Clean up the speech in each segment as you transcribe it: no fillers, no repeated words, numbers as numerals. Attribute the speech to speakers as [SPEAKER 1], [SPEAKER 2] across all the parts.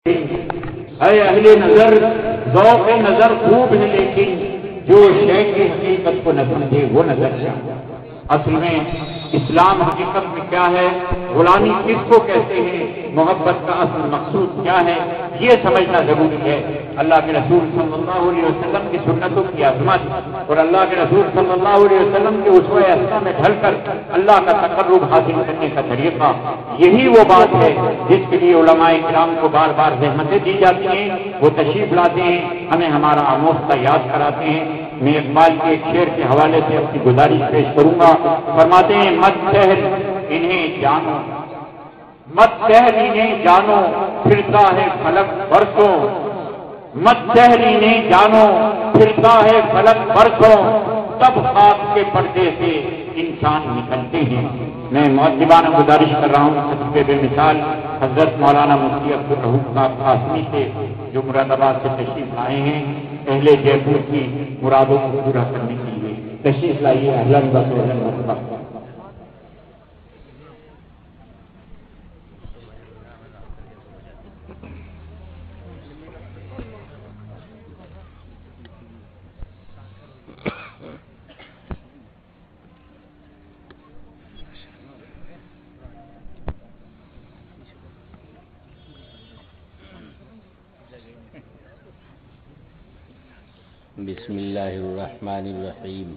[SPEAKER 1] اے اہل نظر، ذوق نظر خوب ہے لیکن جو شے کی حقیقت کو نہ سمجھے وہ نظر جائے۔ اصل میں اسلام حقیقت میں کیا ہے، غلامی کس کو کہتے ہیں، محبت کا اصل مقصود کیا ہے، یہ سمجھنا ضروری ہے۔ اللہ کے رسول صلی اللہ علیہ وسلم کی سنتوں کی عظمت اور اللہ کے رسول صلی اللہ علیہ وسلم کے اسوہ حسنہ میں ڈھل کر اللہ کا تقرب حاصل کرنے کا طریقہ، یہی وہ بات ہے جس کے لیے علماء کرام کو بار بار زحمتیں دی جاتی ہیں۔ وہ تشریف لاتے ہیں، ہمیں ہمارا آموختہ یاد کراتے ہیں۔ میں اقبال کے ایک شعر کے حوالے سے اپنی گزارش پیش کروں گا۔ فرماتے ہیں مت سہل انہیں جانو، مت سہل انہیں جانو، پھرتا ہے فلک برسوں، مت سہل انہیں جانو، پھرتا ہے فلک برسوں، تب خاک کے پردے سے انسان نکلتے ہیں۔ میں مؤدبانہ گزارش کر رہا ہوں خطیب بے مثال حضرت مولانا مفتی عبدالرؤوف صاحب قاسمی سے، جو مراد آباد سے تشریف لائے ہیں اہل جے پور کی مرادوں کو پورا کرنے کے لیے۔ تشریف لائیے، اہلاً و سہلاً مرحبا۔
[SPEAKER 2] بسم اللہ الرحمن الرحیم۔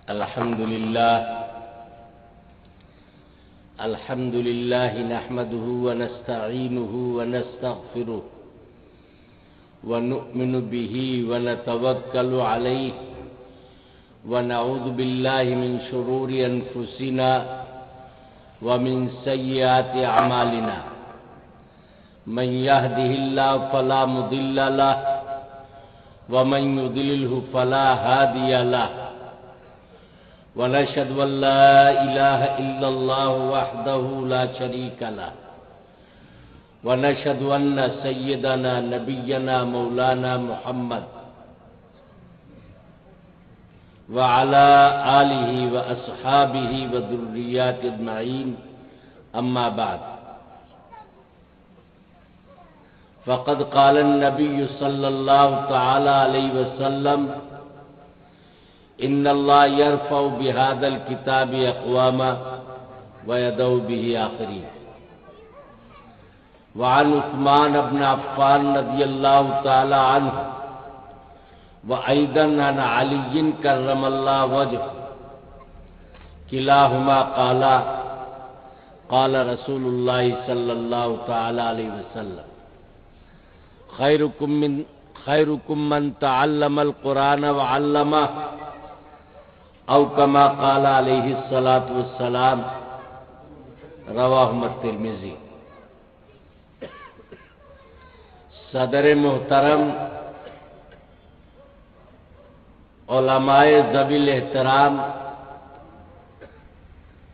[SPEAKER 2] الحمد للہ نحمده ونستعینه ونستغفره ونؤمن به ونتوکل علیہ ونعوذ باللہ من شرور انفسنا ومن سیئات اعمالنا، من يهده الله فلا مضل له ومن يضلله فلا هادي له، ونشهد أن لا إله إلا الله وحده لا شريك له، ونشهد أن سيدنا نبينا مولانا محمد وعلى آله وأصحابه وذرياته أجمعين، أما بعد، فقد قال النبي صلى الله تعالى عليه وسلم إن الله يرفع بهذا الكتاب أقواما ويدعو به آخرين۔ وعن عثمان بن عفان رضي الله تعالى عنه وأيضا عن علي كرم الله وجهه كلاهما قال رسول الله صلى الله تعالى عليه وسلم خيركم من تعلم القرآن وعلمه، او كما قال عليه الصلاة والسلام، رواہ الترمذی۔ صدر محترم، علماء ذوی الاحترام،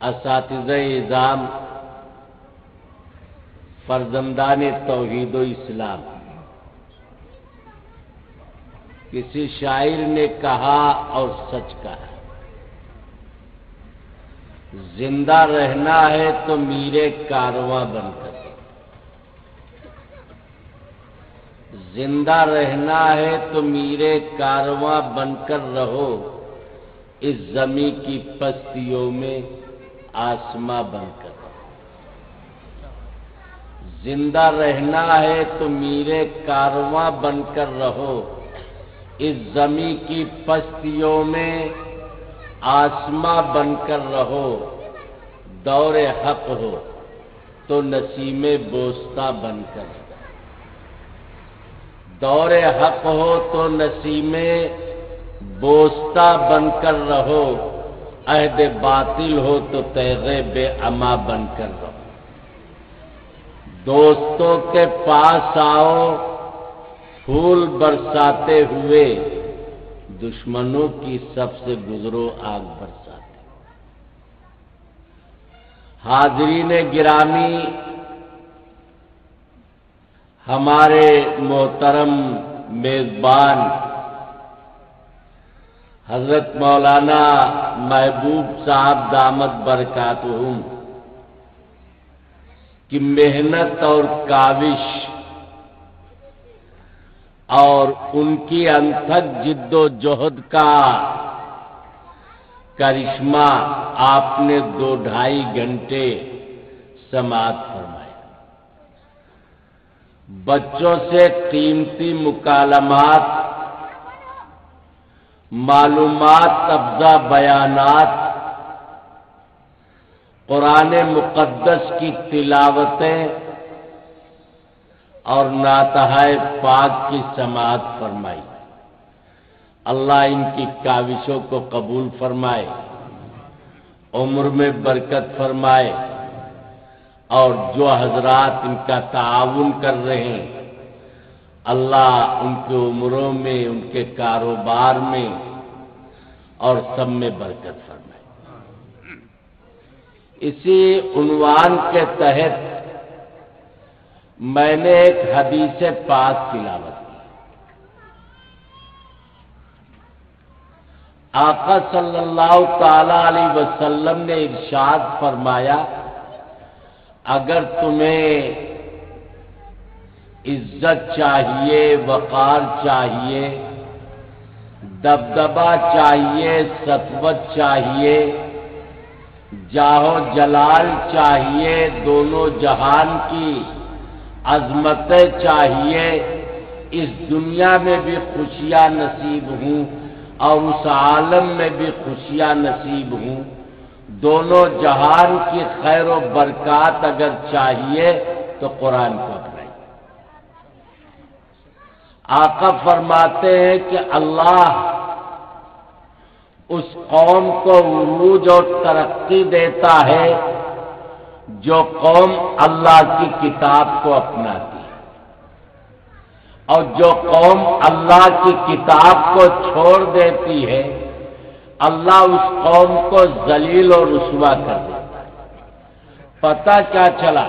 [SPEAKER 2] اساتذہ اعظام، فرزندان توحید و اسلام، کسی شاعر نے کہا اور سچ کہا، زندہ رہنا ہے تو میرے کارواں بن کر، زندہ رہنا ہے تو میرے کارواں بن کر رہو، اس زمین کی پستیوں میں آسماں بن کر، زندہ رہنا ہے تو میرے کارواں بن کر رہو، اس زمین کی پستیوں میں آسماں بن کر رہو، دور حق ہو تو نسیم بوستہ بن کر، دور حق ہو تو نسیم بوستہ بن کر رہو، عہد باطل ہو تو تیغ بے اما بن کر رہو، دوستوں کے پاس آؤ پھول برساتے ہوئے، دشمنوں کی سب سے گزرو آگ برساتے۔ حاضرین گرامی، ہمارے محترم میزبان حضرت مولانا محبوب صاحب دامت برکاتہم کہ محنت اور کاوش اور ان کی انتھک جد و جہد کا کرشمہ آپ نے 2-2.5 گھنٹے سماعت فرمائی۔ بچوں سے قیمتی مکالمات، معلومات افزا بیانات، قرآن مقدس کی تلاوتیں اور نعتہائے پاک کی سماعت فرمائی۔ اللہ ان کی کاوشوں کو قبول فرمائے، عمر میں برکت فرمائے، اور جو حضرات ان کا تعاون کر رہے ہیں اللہ ان کی عمروں میں، ان کے کاروبار میں اور سب میں برکت فرمائے۔ اسی عنوان کے تحت میں نے ایک حدیث پاک تلاوت کی۔ آقا صلی اللہ تعالی علیہ وسلم نے ارشاد فرمایا، اگر تمہیں عزت چاہیے، وقار چاہیے، دبدبہ چاہیے، سطوت چاہیے، جاہ و جلال چاہیے، دونوں جہان کی عظمتیں چاہیے، اس دنیا میں بھی خوشیاں نصیب ہوں اور اس عالم میں بھی خوشیاں نصیب ہوں، دونوں جہان کی خیر و برکات اگر چاہیے تو قرآن کو اپنائیں۔ آقا فرماتے ہیں کہ اللہ اس قوم کو عروج اور ترقی دیتا ہے جو قوم اللہ کی کتاب کو اپناتی ہے، اور جو قوم اللہ کی کتاب کو چھوڑ دیتی ہے اللہ اس قوم کو ذلیل اور رسوا کر دیتا ہے۔ پتہ کیا چلا؟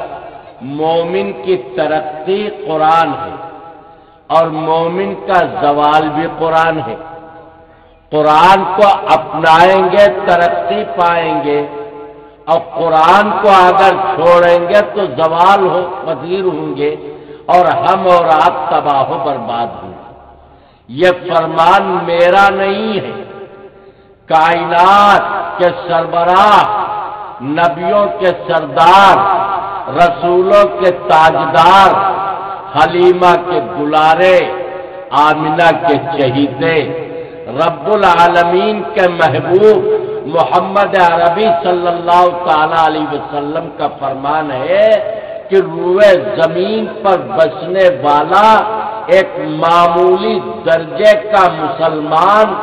[SPEAKER 2] مومن کی ترقی قرآن ہے اور مومن کا زوال بھی قرآن ہے۔ قرآن کو اپنائیں گے ترقی پائیں گے، اور قرآن کو اگر چھوڑیں گے تو زوال ہو پذیر ہوں گے اور ہم اور آپ تباہ و برباد ہوں گے۔ یہ فرمان میرا نہیں ہے، کائنات کے سربراہ، نبیوں کے سردار، رسولوں کے تاجدار، حلیمہ کے دلارے، آمنہ کے چہیتے، رب العالمین کے محبوب محمد عربی صلی اللہ تعالی علیہ وسلم کا فرمان ہے کہ روئے زمین پر بسنے والا ایک معمولی درجے کا مسلمان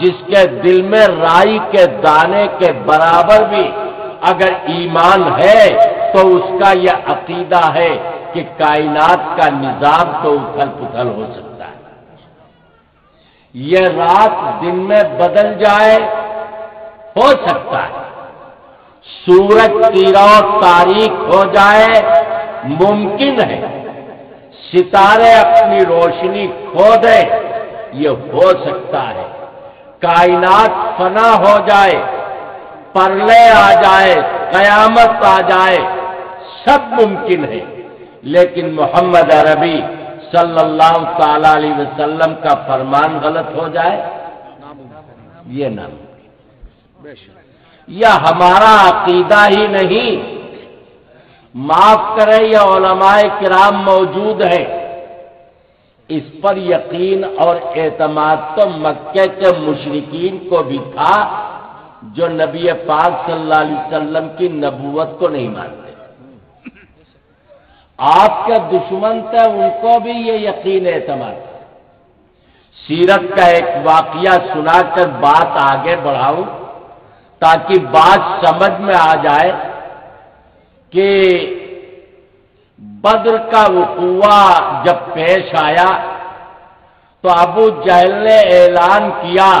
[SPEAKER 2] جس کے دل میں رائی کے دانے کے برابر بھی اگر ایمان ہے تو اس کا یہ عقیدہ ہے کہ کائنات کا نظام تو اتھل پتھل ہو سکتا ہے، یہ رات دن میں بدل جائے، ہو سکتا ہے، سورج تیرا اور تاریک ہو جائے، ممکن ہے، ستارے اپنی روشنی کھو دے، یہ ہو سکتا ہے، کائنات فنا ہو جائے، پرلے آ جائے، قیامت آ جائے، سب ممکن ہے، لیکن محمد عربی صلی اللہ تعالی علیہ وسلم کا فرمان غلط ہو جائے، یہ ناممکن۔ یہ ہمارا عقیدہ ہی نہیں، معاف کریں یہ علماء کرام موجود ہیں، اس پر یقین اور اعتماد تو مکے کے مشرکین کو بھی تھا جو نبی پاک صلی اللہ علیہ وسلم کی نبوت کو نہیں مانتے، آپ کے دشمن تھے ان کو بھی یہ یقین اعتماد تھا۔ سیرت کا ایک واقعہ سنا کر بات آگے بڑھاؤں تاکہ بات سمجھ میں آ جائے کہ بدر کا وقوع جب پیش آیا تو ابو جہل نے اعلان کیا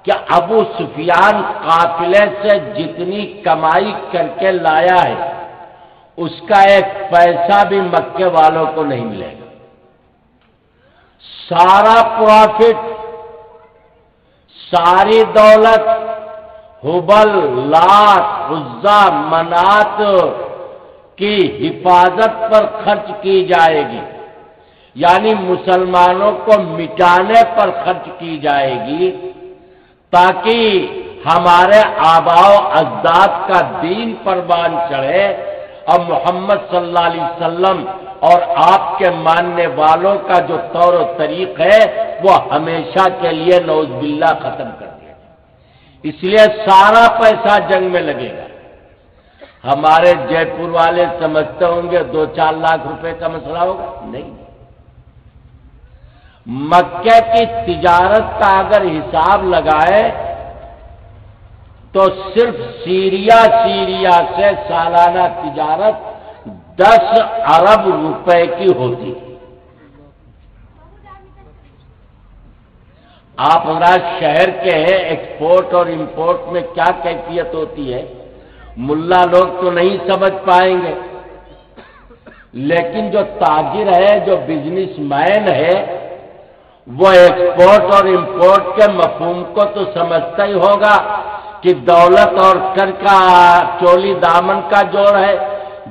[SPEAKER 2] کہ ابو سفیان قافلے سے جتنی کمائی کر کے لایا ہے اس کا ایک پیسہ بھی مکے والوں کو نہیں ملے گا، سارا پروفٹ، ساری دولت، حبل، لات، عزا، منات کی حفاظت پر خرچ کی جائے گی، یعنی مسلمانوں کو مٹانے پر خرچ کی جائے گی، تاکہ ہمارے آباء و اجداد کا دین پروان چڑھے اور محمد صلی اللہ علیہ وسلم اور آپ کے ماننے والوں کا جو طور و طریق ہے وہ ہمیشہ کے لیے نعوذ باللہ ختم کر دیا جائے۔ اس لیے سارا پیسہ جنگ میں لگے گا۔ ہمارے جے پور والے سمجھتے ہوں گے 2-4 لاکھ روپے کا مسئلہ ہوگا، نہیں۔ مکے کی تجارت کا اگر حساب لگائے تو صرف سیریا سے سالانہ تجارت 10 ارب روپے کی ہوتی۔ آپ ذرا شہر کے ایکسپورٹ اور امپورٹ میں کیا کیفیت ہوتی ہے، ملا لوگ تو نہیں سمجھ پائیں گے، لیکن جو تاجر ہے، جو بزنس مین ہے، وہ ایکسپورٹ اور امپورٹ کے مفہوم کو تو سمجھتا ہی ہوگا کہ دولت اور کر کا چولی دامن کا جوڑ ہے،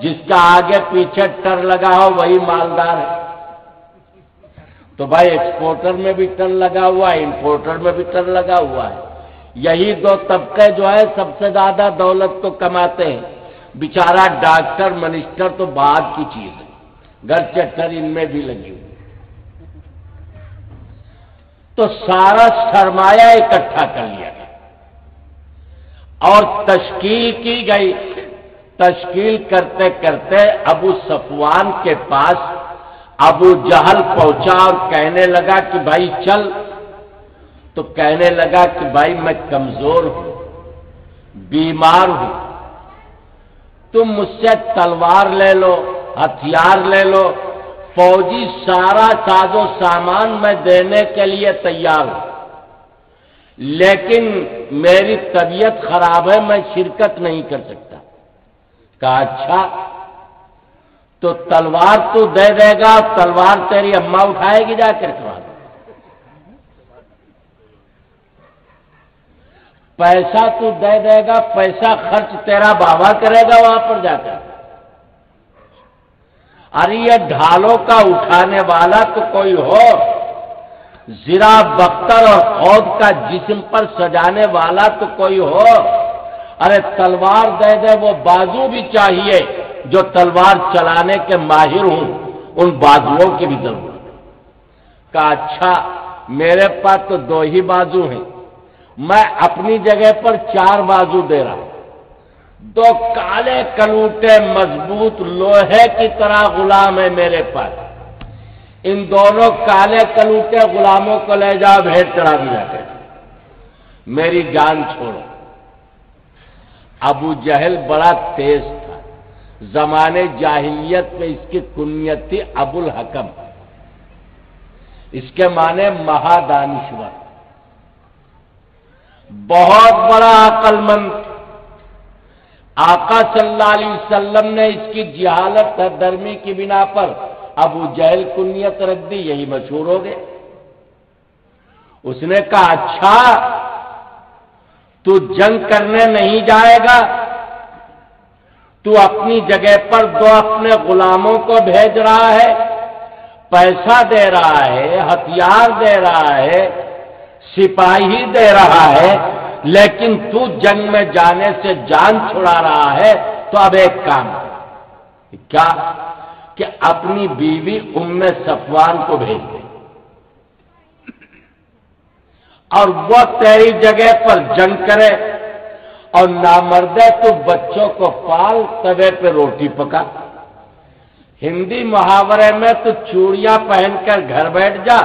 [SPEAKER 2] جس کا آگے پیچھے ٹر لگا ہو وہی مالدار ہے۔ تو بھائی ایکسپورٹر میں بھی ٹر لگا ہوا ہے، امپورٹر میں بھی ٹر لگا ہوا ہے۔ یہی دو طبقے جو ہے سب سے زیادہ دولت کو کماتے ہیں۔ بیچارہ ڈاکٹر منسٹر تو بعد کی چیز ہے، گرچہ ٹر ان میں بھی لگی ہوئی۔ تو سارا سرمایہ اکٹھا کر لیا گیا اور تشکیل کی گئی۔ تشکیل کرتے کرتے ابو صفوان کے پاس ابو جہل پہنچا اور کہنے لگا کہ بھائی چل، تو کہنے لگا کہ بھائی میں کمزور ہوں، بیمار ہوں، تم مجھ سے تلوار لے لو، ہتھیار لے لو، فوجی سارا ساز و سامان میں دینے کے لیے تیار ہوں، لیکن میری طبیعت خراب ہے، میں شرکت نہیں کر سکتا۔ کہا اچھا، تو تلوار تو دے دے گا، تلوار تیری اماں اٹھائے گی جا کر کے، پیسہ تو دے دے گا، پیسہ خرچ تیرا بابا کرے گا وہاں پر جا کر۔ ارے یہ ڈھالوں کا اٹھانے والا تو کوئی ہو، زرا بختر اور خود کا جسم پر سجانے والا تو کوئی ہو۔ ارے تلوار دے دے، وہ بازو بھی چاہیے جو تلوار چلانے کے ماہر ہوں، ان بازوؤں کی بھی ضرورت ہے۔ کہا اچھا، میرے پاس تو 2 ہی بازو ہیں، میں اپنی جگہ پر 4 بازو دے رہا ہوں۔ 2 کالے کلوٹے مضبوط لوہے کی طرح غلام ہے میرے پاس، ان دونوں کالے کلوٹے غلاموں کو لے جاؤ بھیڑ چڑھا بھی جا کر، میری جان چھوڑو۔ ابو جہل بڑا تیز تھا، زمانے جاہلیت میں اس کی کنیت تھی ابو الحکم، اس کے معنی مہادانشور، بہت بڑا عقل مند۔ آقا صلی اللہ علیہ وسلم نے اس کی جہالت درمی کی بنا پر ابو جہل کنیت رکھ دی، یہی مشہور ہو گئے۔ اس نے کہا اچھا، تو جنگ کرنے نہیں جائے گا، تو اپنی جگہ پر 2 اپنے غلاموں کو بھیج رہا ہے، پیسہ دے رہا ہے، ہتھیار دے رہا ہے، سپاہی دے رہا ہے، لیکن تو جنگ میں جانے سے جان چھڑا رہا ہے، تو اب ایک کام کیا کہ اپنی بیوی ام صفوان کو بھیج دے اور وہ تیری جگہ پر جنگ کرے، اور نامردے تو بچوں کو پال، توے پہ روٹی پکا۔ ہندی محاورے میں تو چوڑیاں پہن کر گھر بیٹھ جا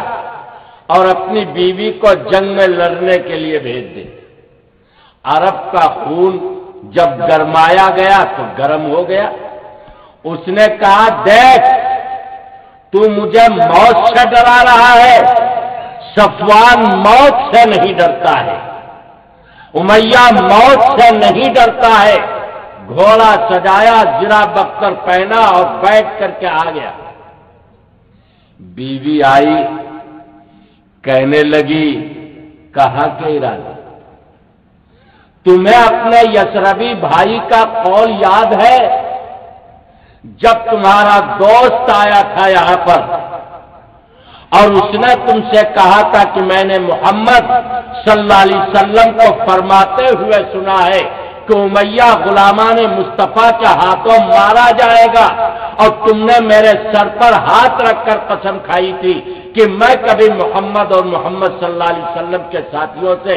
[SPEAKER 2] اور اپنی بیوی کو جنگ میں لڑنے کے لیے بھیج دے۔ عرب کا خون جب گرمایا گیا تو گرم ہو گیا۔ اس نے کہا دیکھ، تو مجھے موت سے ڈرا رہا ہے، صفوان موت سے نہیں ڈرتا ہے، امیہ موت سے نہیں ڈرتا ہے۔ گھوڑا سجایا، زرا بختر پہنا اور بیٹھ کر کے آ گیا۔ بیوی آئی، کہنے لگی کہاں کے ارادہ؟ تمہیں اپنے یسربی بھائی کا قول یاد ہے جب تمہارا دوست آیا تھا یہاں پر اور اس نے تم سے کہا تھا کہ میں نے محمد صلی اللہ علیہ وسلم کو فرماتے ہوئے سنا ہے کہ امیہ غلامان مصطفیٰ کے ہاتھوں مارا جائے گا، اور تم نے میرے سر پر ہاتھ رکھ کر قسم کھائی تھی کہ میں کبھی محمد اور محمد صلی اللہ علیہ وسلم کے ساتھیوں سے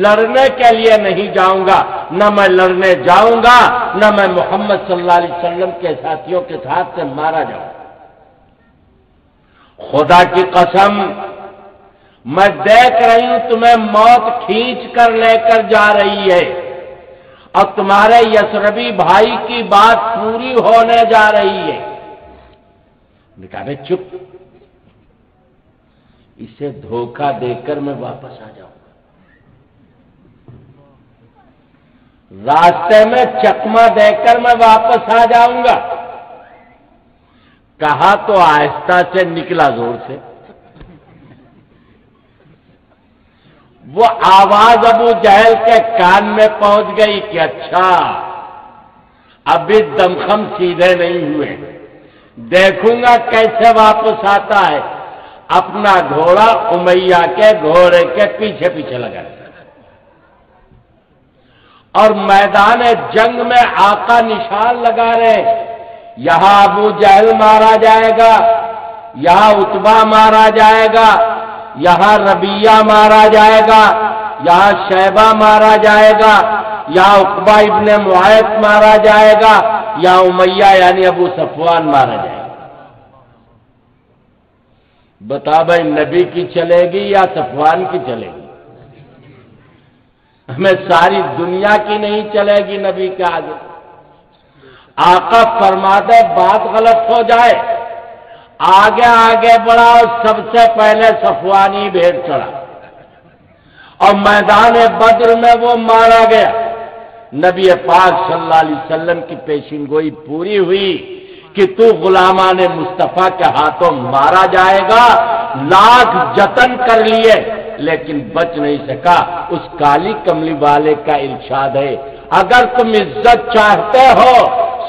[SPEAKER 2] لڑنے کے لیے نہیں جاؤں گا، نہ میں لڑنے جاؤں گا، نہ میں محمد صلی اللہ علیہ وسلم کے ساتھیوں کے ہاتھ سے مارا جاؤں گا۔ خدا کی قسم میں دیکھ رہی ہوں تمہیں موت کھینچ کر لے کر جا رہی ہے، اور تمہارے یسربی بھائی کی بات پوری ہونے جا رہی ہے۔ کہا بھائی چپ، اسے دھوکہ دے کر میں واپس آ جاؤں گا، راستے میں چکما دے کر میں واپس آ جاؤں گا۔ کہا تو آہستہ سے نکلا زور سے، وہ آواز ابو جہل کے کان میں پہنچ گئی کہ اچھا ابھی دمخم سیدھے نہیں ہوئے، دیکھوں گا کیسے واپس آتا ہے۔ اپنا گھوڑا امیہ کے گھوڑے کے پیچھے پیچھے لگا، اور میدان جنگ میں آقا نشان لگا رہے، یہاں ابو جہل مارا جائے گا، یہاں عتبہ مارا جائے گا، یہاں ربیہ مارا جائے گا، یہاں شیبہ مارا جائے گا، یہاں عقبہ ابن معیط مارا جائے گا، یہاں امیہ یعنی ابو صفوان مارا جائے گا۔ بتا بھائی نبی کی چلے گی یا صفوان کی چلے گی؟ ہمیں ساری دنیا کی نہیں چلے گی نبی کے آگے۔ آقا فرما دے بات غلط ہو جائے، آگے آگے بڑھا اور سب سے پہلے صفوانی بھیڑ چڑھا، اور میدان بدر میں وہ مارا گیا۔ نبی پاک صلی اللہ علیہ وسلم کی پیشین گوئی پوری ہوئی کہ تو غلامان مصطفیٰ کے ہاتھوں مارا جائے گا۔ لاکھ جتن کر لیے لیکن بچ نہیں سکا۔ اس کالی کملی والے کا ارشاد ہے، اگر تم عزت چاہتے ہو،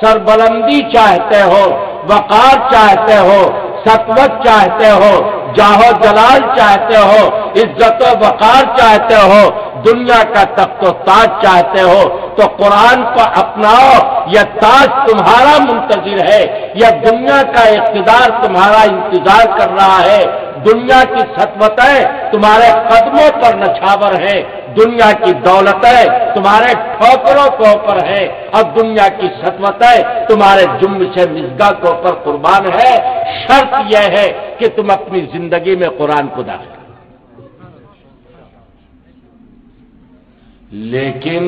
[SPEAKER 2] سربلندی چاہتے ہو، وقار چاہتے ہو، سطوت چاہتے ہو، جاہ و جلال چاہتے ہو، عزت و وقار چاہتے ہو، دنیا کا تخت و تاج چاہتے ہو، تو قرآن کو اپناؤ۔ یہ تاج تمہارا منتظر ہے، یہ دنیا کا اقتدار تمہارا انتظار کر رہا ہے، دنیا کی سطوتیں تمہارے قدموں پر نچھاور ہیں، دنیا کی دولتیں تمہارے ٹھوکروں کے اوپر ہے، اور دنیا کی سطوتیں تمہارے جم سے مزگا کے اوپر قربان ہے۔ شرط یہ ہے کہ تم اپنی زندگی میں قرآن کو داخل کرو۔ لیکن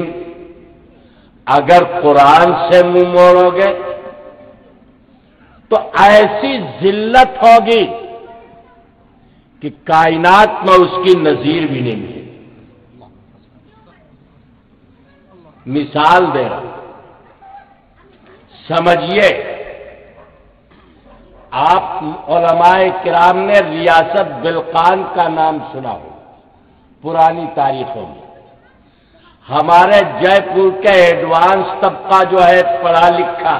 [SPEAKER 2] اگر قرآن سے منہ موڑو گے تو ایسی ذلت ہوگی کہ کائنات میں اس کی نظیر بھی نہیں ملے۔ مثال دے رہا ہوں، سمجھیے، آپ علماء کرام نے ریاست بلقان کا نام سنا ہو پرانی تاریخوں میں۔ ہمارے جے پور کے ایڈوانس طبقہ جو ہے پڑھا لکھا،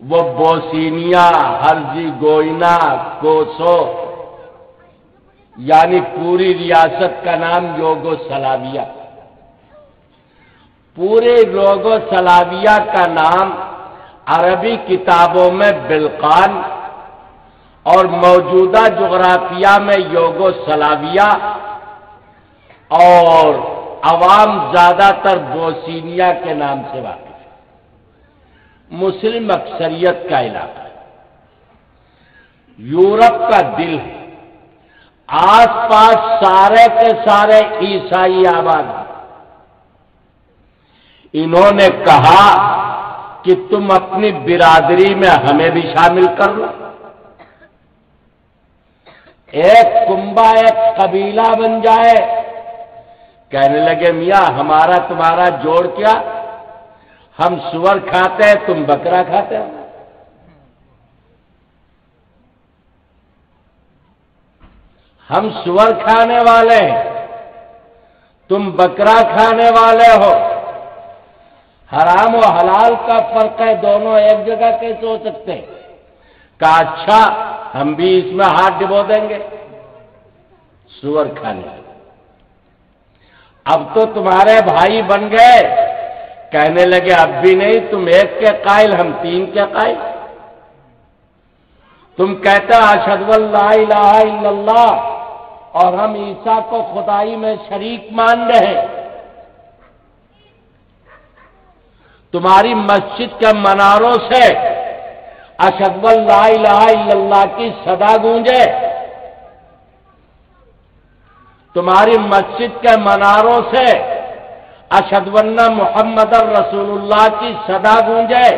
[SPEAKER 2] وہ بوسینیا، ہرزی گوئنا، کوسو، یعنی پوری ریاست کا نام یوگو سلاویہ۔ پورے یوگو سلاویہ کا نام عربی کتابوں میں بلقان اور موجودہ جغرافیہ میں یوگو سلاویہ، اور عوام زیادہ تر بوسینیا کے نام سے واقف ہے۔ مسلم اکثریت کا علاقہ ہے، یورپ کا دل ہے، آس پاس سارے کے سارے عیسائی آباد ہیں۔ انہوں نے کہا کہ تم اپنی برادری میں ہمیں بھی شامل کر لو، ایک کنبہ، ایک قبیلہ بن جائے۔ کہنے لگے میاں ہمارا تمہارا جوڑ کیا، ہم سور کھاتے ہیں تم بکرا کھاتے ہو، ہم سور کھانے والے ہیں تم بکرا کھانے والے ہو، حرام و حلال کا فرق ہے، دونوں ایک جگہ کیسے ہو سکتے ہیں؟ کہا اچھا ہم بھی اس میں ہاتھ ڈبو دیں گے، سور کھانے۔ اب تو تمہارے بھائی بن گئے، کہنے لگے اب بھی نہیں، تم ایک کے قائل ہم تین کے قائل۔ تم کہتے اشہد ان لا الہ الا اللہ اور ہم عیسیٰ کو خدائی میں شریک مان رہے ہیں۔ تمہاری مسجد کے مناروں سے اشہد ان لا الہ الا اللہ کی صدا گونجے، تمہاری مسجد کے مناروں سے اشہد ان محمد رسول اللہ کی صدا گونجے،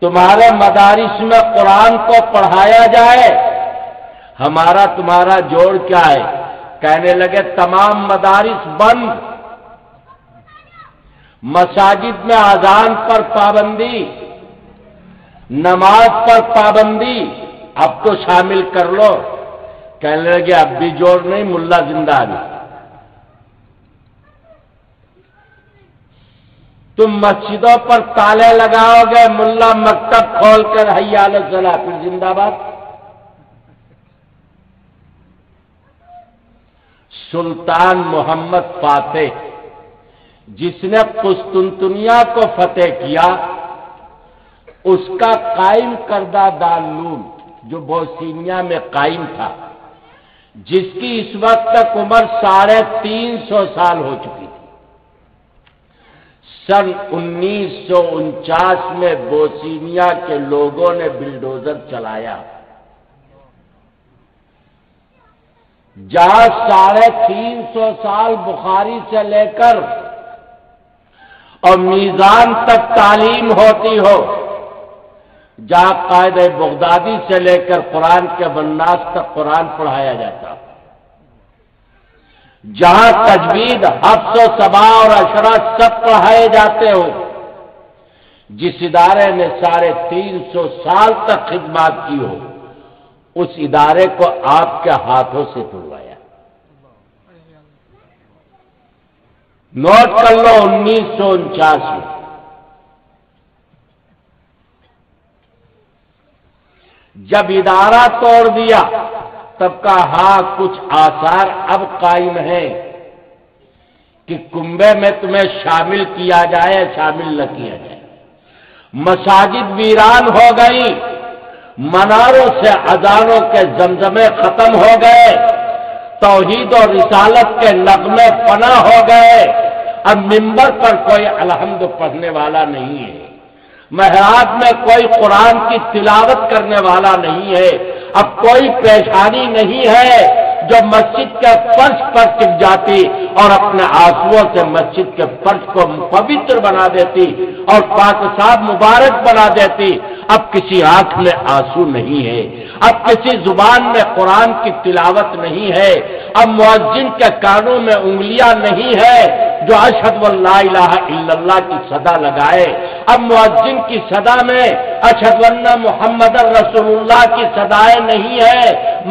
[SPEAKER 2] تمہارے مدارس میں قرآن کو پڑھایا جائے، ہمارا تمہارا جوڑ کیا ہے؟ کہنے لگے تمام مدارس بند، مساجد میں اذان پر پابندی، نماز پر پابندی، اب تو شامل کر لو۔ کہنے لگے اب بھی جوڑ نہیں، ملا زندہ نہیں۔ تم مسجدوں پر تالے لگاؤ گے، ملا مکتب کھول کر حی علی الصلاۃ، پھر زندہ باد۔ سلطان محمد فاتح جس نے قسطنطنیہ کو فتح کیا، اس کا قائم کردہ دارالعلوم جو بوسینیا میں قائم تھا، جس کی اس وقت تک عمر 350 سال ہو چکی تھی، سن 1949 میں بوسینیا کے لوگوں نے بلڈوزر چلایا، جہاں 350 سال بخاری سے لے کر اور میزان تک تعلیم ہوتی ہو، جہاں قائد بغدادی سے لے کر قرآن کے بناس تک قرآن پڑھایا جاتا، جہاں تجوید، حفظ و سبا اور اشرا سب پڑھائے جاتے ہو، جس ادارے نے 350 سال تک خدمات کی ہو، اس ادارے کو آپ کے ہاتھوں سے توڑوایا۔ نوٹ کر لو 1949 میں جب ادارہ توڑ دیا، تب کا ہاں کچھ آثار اب قائم ہیں کہ کنبے میں تمہیں شامل کیا جائے، شامل نہ کیا جائے۔ مساجد ویران ہو گئی، مناروں سے اذانوں کے زمزمے ختم ہو گئے، توحید اور رسالت کے نغمے فنا ہو گئے، اب منبر پر کوئی الحمد پڑھنے والا نہیں ہے، محراب میں کوئی قرآن کی تلاوت کرنے والا نہیں ہے، اب کوئی پیشانی نہیں ہے جو مسجد کے فرش پر ٹک جاتی اور اپنے آنسوؤں سے مسجد کے فرش کو پوتر بنا دیتی اور پاک صاحب مبارک بنا دیتی۔ اب کسی آنکھ میں آنسو نہیں ہے، اب کسی زبان میں قرآن کی تلاوت نہیں ہے، اب مؤذن کے کانوں میں انگلیاں نہیں ہے جو اشہد ان لا الہ الا اللہ کی صدا لگائے، اب مؤذن کی صدا میں اشہد ان محمد رسول اللہ کی صدائیں نہیں ہے،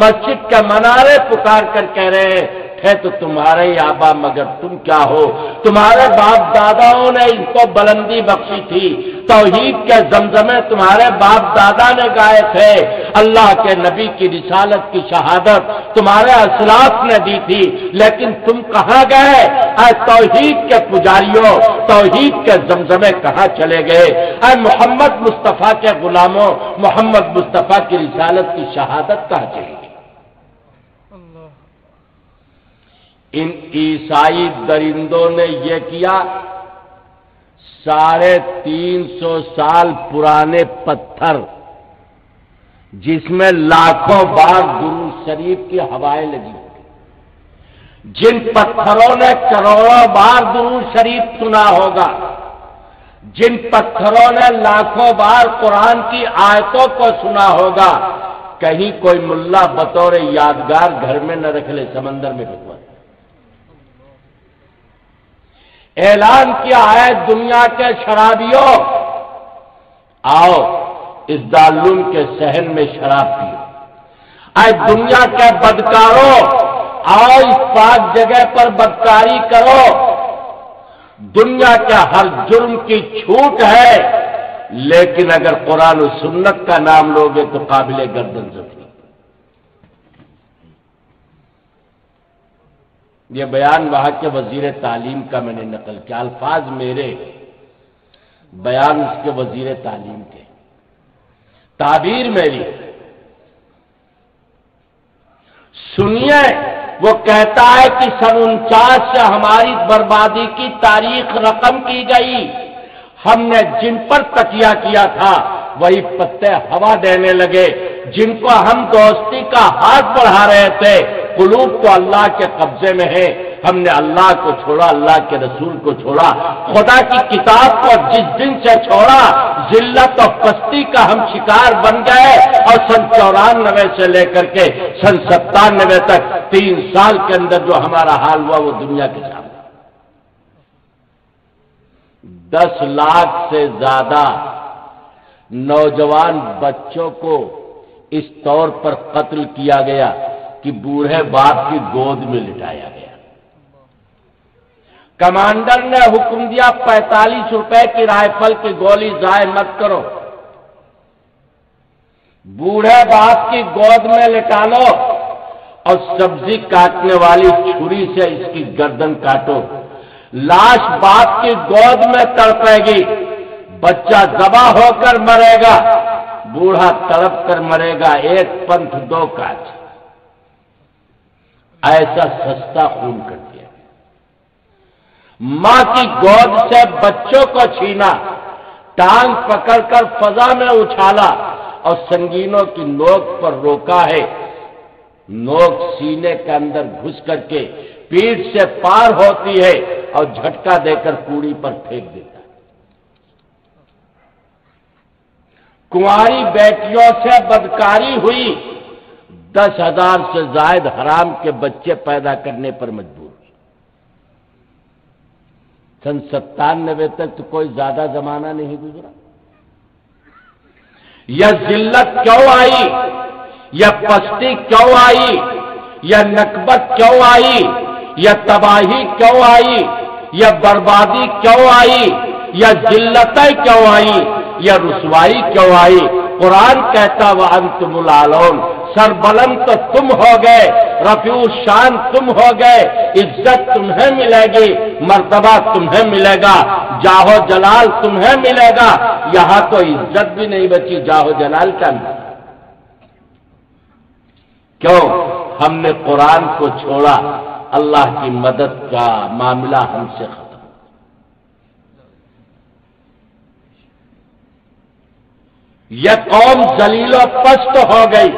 [SPEAKER 2] مسجد کے منارے پکار کر کہہ رہے ہیں ہے تو تمہارے آبا مگر تم کیا ہو، تمہارے باپ داداؤں نے ان کو بلندی بخشی تھی، توحید کے زمزمے تمہارے باپ دادا نے گائے تھے، اللہ کے نبی کی رسالت کی شہادت تمہارے اسلاف نے دی تھی، لیکن تم کہاں گئے؟ اے توحید کے پجاریوں، توحید کے زمزمے کہاں چلے گئے؟ اے محمد مصطفیٰ کے غلاموں، محمد مصطفیٰ کی رسالت کی شہادت کہاں چلی گئی؟ ان عیسائی درندوں نے یہ کیا، 350 سال پرانے پتھر جس میں لاکھوں بار درود شریف کی ہوائیں لگی، جن پتھروں نے کروڑوں بار درود شریف سنا ہوگا، جن پتھروں نے لاکھوں بار قرآن کی آیتوں کو سنا ہوگا، کہیں کوئی ملا بطور یادگار گھر میں نہ رکھ لے، سمندر میں پھینکوا۔ اعلان کیا ہے دنیا کے شرابیوں، آؤ اس دارالعلوم کے صحن میں شراب پیو، اے دنیا کے بدکاروں آؤ اس پاک جگہ پر بدکاری کرو، دنیا کے ہر جرم کی چھوٹ ہے، لیکن اگر قرآن و سنت کا نام لوگے تو قابل گردن زدی۔ یہ بیان وہاں کے وزیر تعلیم کا میں نے نقل کیا، الفاظ میرے، بیان اس کے وزیر تعلیم کے، تعبیر میری۔ سنیے، وہ کہتا ہے کہ سن 49 سے ہماری بربادی کی تاریخ رقم کی گئی، ہم نے جن پر تکیہ کیا تھا وہی پتے ہوا دینے لگے، جن کو ہم دوستی کا ہاتھ بڑھا رہے تھے، قلوب تو اللہ کے قبضے میں ہے، ہم نے اللہ کو چھوڑا، اللہ کے رسول کو چھوڑا، خدا کی کتاب کو جس دن سے چھوڑا، ذلت اور پستی کا ہم شکار بن گئے، اور سن 94 سے لے کر کے سن 97 تک 3 سال کے اندر جو ہمارا حال ہوا وہ دنیا کے سامنے 10 لاکھ سے زیادہ نوجوان بچوں کو اس طور پر قتل کیا گیا کہ بوڑھے باپ کی گود میں لٹایا گیا۔ کمانڈر نے حکم دیا 45 روپے کی رائفل کی گولی ضائع مت کرو، بوڑھے باپ کی گود میں لٹا لو اور سبزی کاٹنے والی چھری سے اس کی گردن کاٹو، لاش باپ کی گود میں تڑپے گی، بچہ ذبح ہو کر مرے گا، بوڑھا تڑپ کر مرے گا، ایک پنتھ 2 کاج۔ ایسا سستا خون کر دیا، ماں کی گود سے بچوں کو چھینا، ٹانگ پکڑ کر فضا میں اچھالا اور سنگینوں کی نوک پر روکا ہے، نوک سینے کے اندر گھس کر کے پیٹھ سے پار ہوتی ہے اور جھٹکا دے کر کوڑی پر پھینک دیتا ہے۔ کنواری بیٹیوں سے بدکاری ہوئی، 10,000 سے زائد حرام کے بچے پیدا کرنے پر مجبور ہوئی۔ سن 97 تک تو کوئی زیادہ زمانہ نہیں گزرا۔ یہ ذلت کیوں آئی؟ یہ پستی کیوں آئی؟ یہ نکبت کیوں آئی؟ یہ تباہی کیوں آئی؟ یہ بربادی کیوں آئی؟ یہ ذلتیں کیوں آئی؟ یہ رسوائی کیوں آئی؟ قرآن کہتا وَأَنْتُمُ الْأَعْلَوْنَ، سربلند تو تم ہو گئے، رفیع الشان تم ہو گئے، عزت تمہیں ملے گی، مرتبہ تمہیں ملے گا، جاہ و جلال تمہیں ملے گا۔ یہاں تو عزت بھی نہیں بچی، جاہ و جلال کا نہیں۔ کیوں؟ ہم نے قرآن کو چھوڑا، اللہ کی مدد کا معاملہ ہم سے ختم۔ یہ قوم ذلیل و پست ہو گئی۔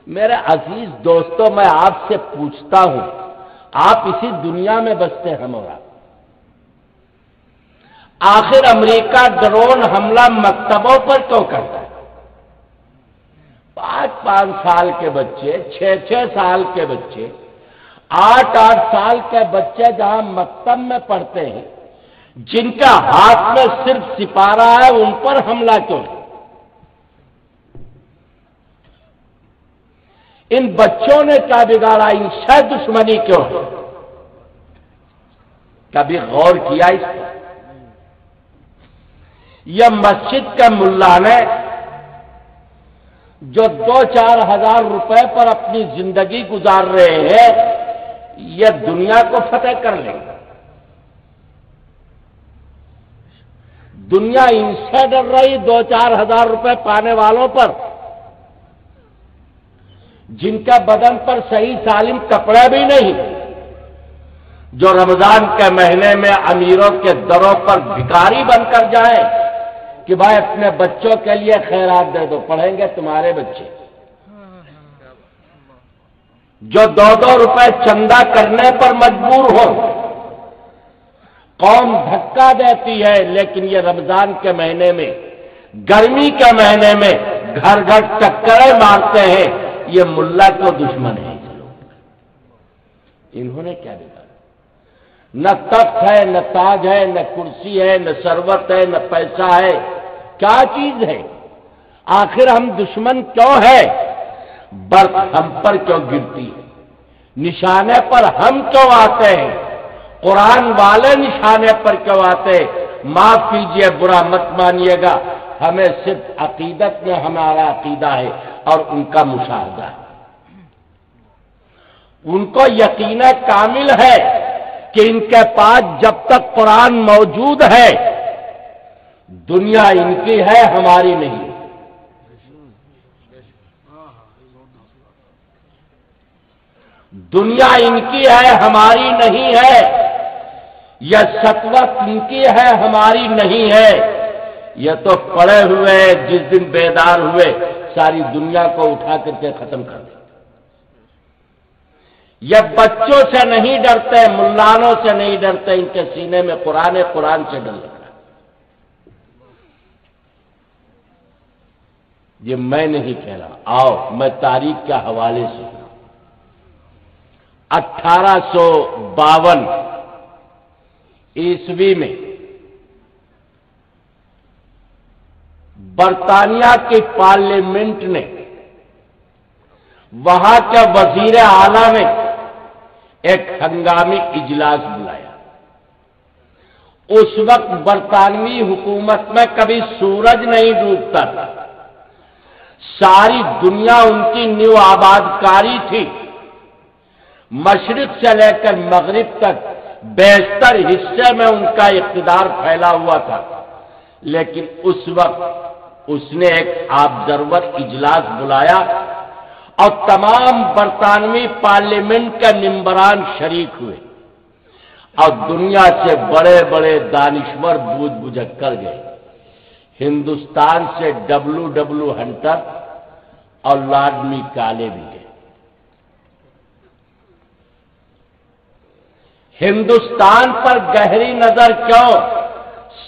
[SPEAKER 2] میرے عزیز دوستو، میں آپ سے پوچھتا ہوں، آپ اسی دنیا میں بستے ہیں اور آخر امریکہ ڈرون حملہ مکتبوں پر کیوں کرتا ہے؟ 5 سال کے بچے، 6 سال کے بچے، 8 سال کے بچے جہاں مکتب میں پڑھتے ہیں، جن کا ہاتھ میں صرف سپارہ ہے، ان پر حملہ کیوں؟ ان بچوں نے کیا بگاڑا؟ ان سے دشمنی کیوں؟ کبھی غور کیا اس پر؟ یہ مسجد کے ملا نے جو 2-4 ہزار روپے پر اپنی زندگی گزار رہے ہیں، یہ دنیا کو فتح کر لیں گے۔ دنیا ان سے ڈر رہی 2-4 ہزار روپے پانے والوں پر، جن کا بدن پر صحیح سالم کپڑے بھی نہیں، جو رمضان کے مہینے میں امیروں کے دروں پر بھکاری بن کر جائیں کہ بھائی اپنے بچوں کے لیے خیرات دے دو، پڑھیں گے تمہارے بچے، جو 2 روپے چندہ کرنے پر مجبور ہو۔ قوم دھکا دیتی ہے، لیکن یہ رمضان کے مہینے میں، گرمی کے مہینے میں گھر گھر ٹکریں مارتے ہیں۔ یہ ملا کو دشمن ہے چلو، انہوں نے کیا دیکھا؟ نہ تخت ہے، نہ تاج ہے، نہ کرسی ہے، نہ ثروت ہے، نہ پیسہ ہے، کیا چیز ہے؟ آخر ہم دشمن کیوں ہے؟ برف ہم پر کیوں گرتی ہے؟ نشانے پر ہم کیوں آتے ہیں؟ قرآن والے نشانے پر کیوں آتے؟ معاف کیجئے، برا مت مانیے گا، ہمیں صرف عقیدت میں ہمارا عقیدہ ہے اور ان کا مشاہدہ ہے۔ ان کو یقین کامل ہے کہ ان کے پاس جب تک قرآن موجود ہے دنیا ان کی ہے، ہماری نہیں۔ دنیا ان کی ہے، ہماری نہیں ہے۔ یہ سطوت ان کی ہے، ہماری نہیں ہے۔ یہ تو پڑے ہوئے جس دن بیدار ہوئے ساری دنیا کو اٹھا کر کے ختم کر دیں۔ یہ بچوں سے نہیں ڈرتے، ملانوں سے نہیں ڈرتے، ان کے سینے میں قرآن سے ڈر لگتا ہے۔ یہ میں نہیں کہہ رہا، آؤ میں تاریخ کے حوالے سے 1852 عیسوی میں برطانیہ کی پارلیمنٹ نے وہاں کے وزیر اعلیٰ نے ایک ہنگامی اجلاس بلایا۔ اس وقت برطانوی حکومت میں کبھی سورج نہیں ڈوبتا تھا، ساری دنیا ان کی نیو آباد کاری تھی، مشرق سے لے کر مغرب تک بیشتر حصے میں ان کا اقتدار پھیلا ہوا تھا، لیکن اس وقت اس نے ایک آبزرور اجلاس بلایا اور تمام برطانوی پارلیمنٹ کے ممبران شریک ہوئے اور دنیا سے بڑے بڑے دانشور بوجھ بجھک کر گئے۔ ہندوستان سے W ہنٹر اور لارڈ میکالے بھی گئے۔ ہندوستان پر گہری نظر کیوں؟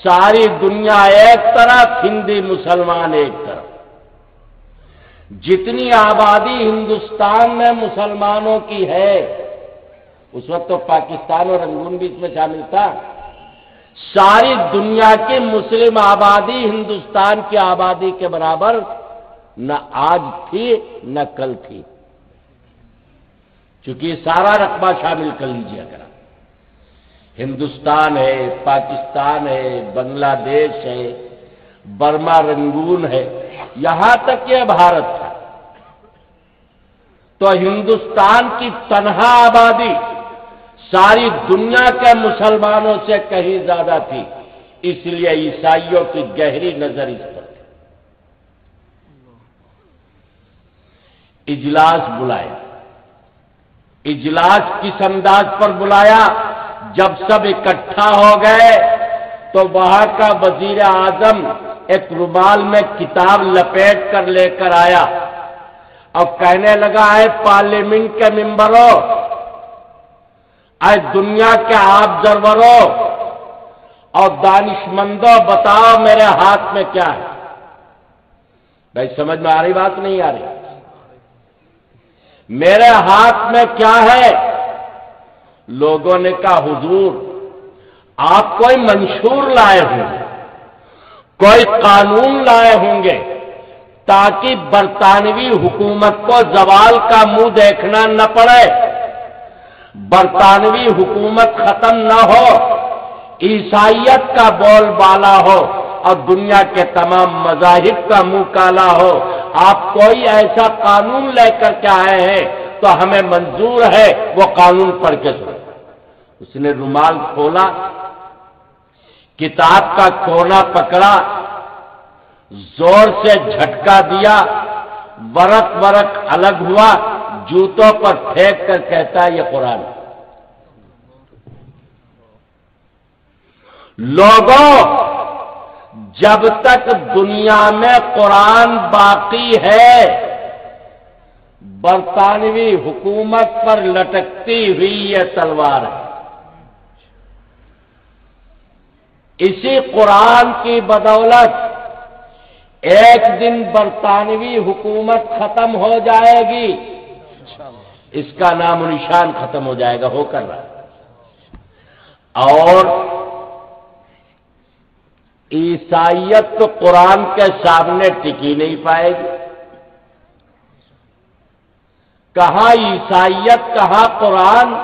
[SPEAKER 2] ساری دنیا ایک طرف، ہندی مسلمان ایک طرف۔ جتنی آبادی ہندوستان میں مسلمانوں کی ہے، اس وقت تو پاکستان اور رنگون بھی اس میں شامل تھا، ساری دنیا کی مسلم آبادی ہندوستان کی آبادی کے برابر نہ آج تھی نہ کل تھی، چونکہ یہ سارا رقبہ شامل کر لیجیے اگر آپ۔ ہندوستان ہے، پاکستان ہے، بنگلہ دیش ہے، برما رنگون ہے، یہاں تک یہ بھارت تھا، تو ہندوستان کی تنہا آبادی ساری دنیا کے مسلمانوں سے کہیں زیادہ تھی، اس لیے عیسائیوں کی گہری نظر اس پر تھی۔ اجلاس بلایا، اجلاس کس انداز پر بلایا؟ جب سب اکٹھا ہو گئے تو وہاں کا وزیر اعظم ایک رومال میں کتاب لپیٹ کر لے کر آیا اور کہنے لگا، اے پارلیمنٹ کے ممبروں، اے دنیا کے آبزروروں اور دانشمندوں، بتاؤ میرے ہاتھ میں کیا ہے؟ بھائی سمجھ میں آ رہی بات نہیں آ رہی؟ میرے ہاتھ میں کیا ہے؟ لوگوں نے کہا، حضور آپ کوئی منشور لائے ہوں گے، کوئی قانون لائے ہوں گے تاکہ برطانوی حکومت کو زوال کا منہ دیکھنا نہ پڑے، برطانوی حکومت ختم نہ ہو، عیسائیت کا بول بالا ہو اور دنیا کے تمام مذاہب کا منہ کالا ہو۔ آپ کوئی ایسا قانون لے کر کے آئے ہیں تو ہمیں منظور ہے، وہ قانون پڑھ کے سنو۔ اس نے رومال کھولا، کتاب کا کونا پکڑا، زور سے جھٹکا دیا، ورق الگ ہوا، جوتوں پر پھینک کر کہتا ہے، یہ قرآن۔ لوگوں، جب تک دنیا میں قرآن باقی ہے برطانوی حکومت پر لٹکتی ہوئی یہ تلوار ہے۔ اسی قرآن کی بدولت ایک دن برطانوی حکومت ختم ہو جائے گی، اس کا نام و نشان ختم ہو جائے گا، ہو کر رہا ہے۔ اور عیسائیت تو قرآن کے سامنے ٹکی نہیں پائے گی۔ کہاں عیسائیت، کہاں قرآن؟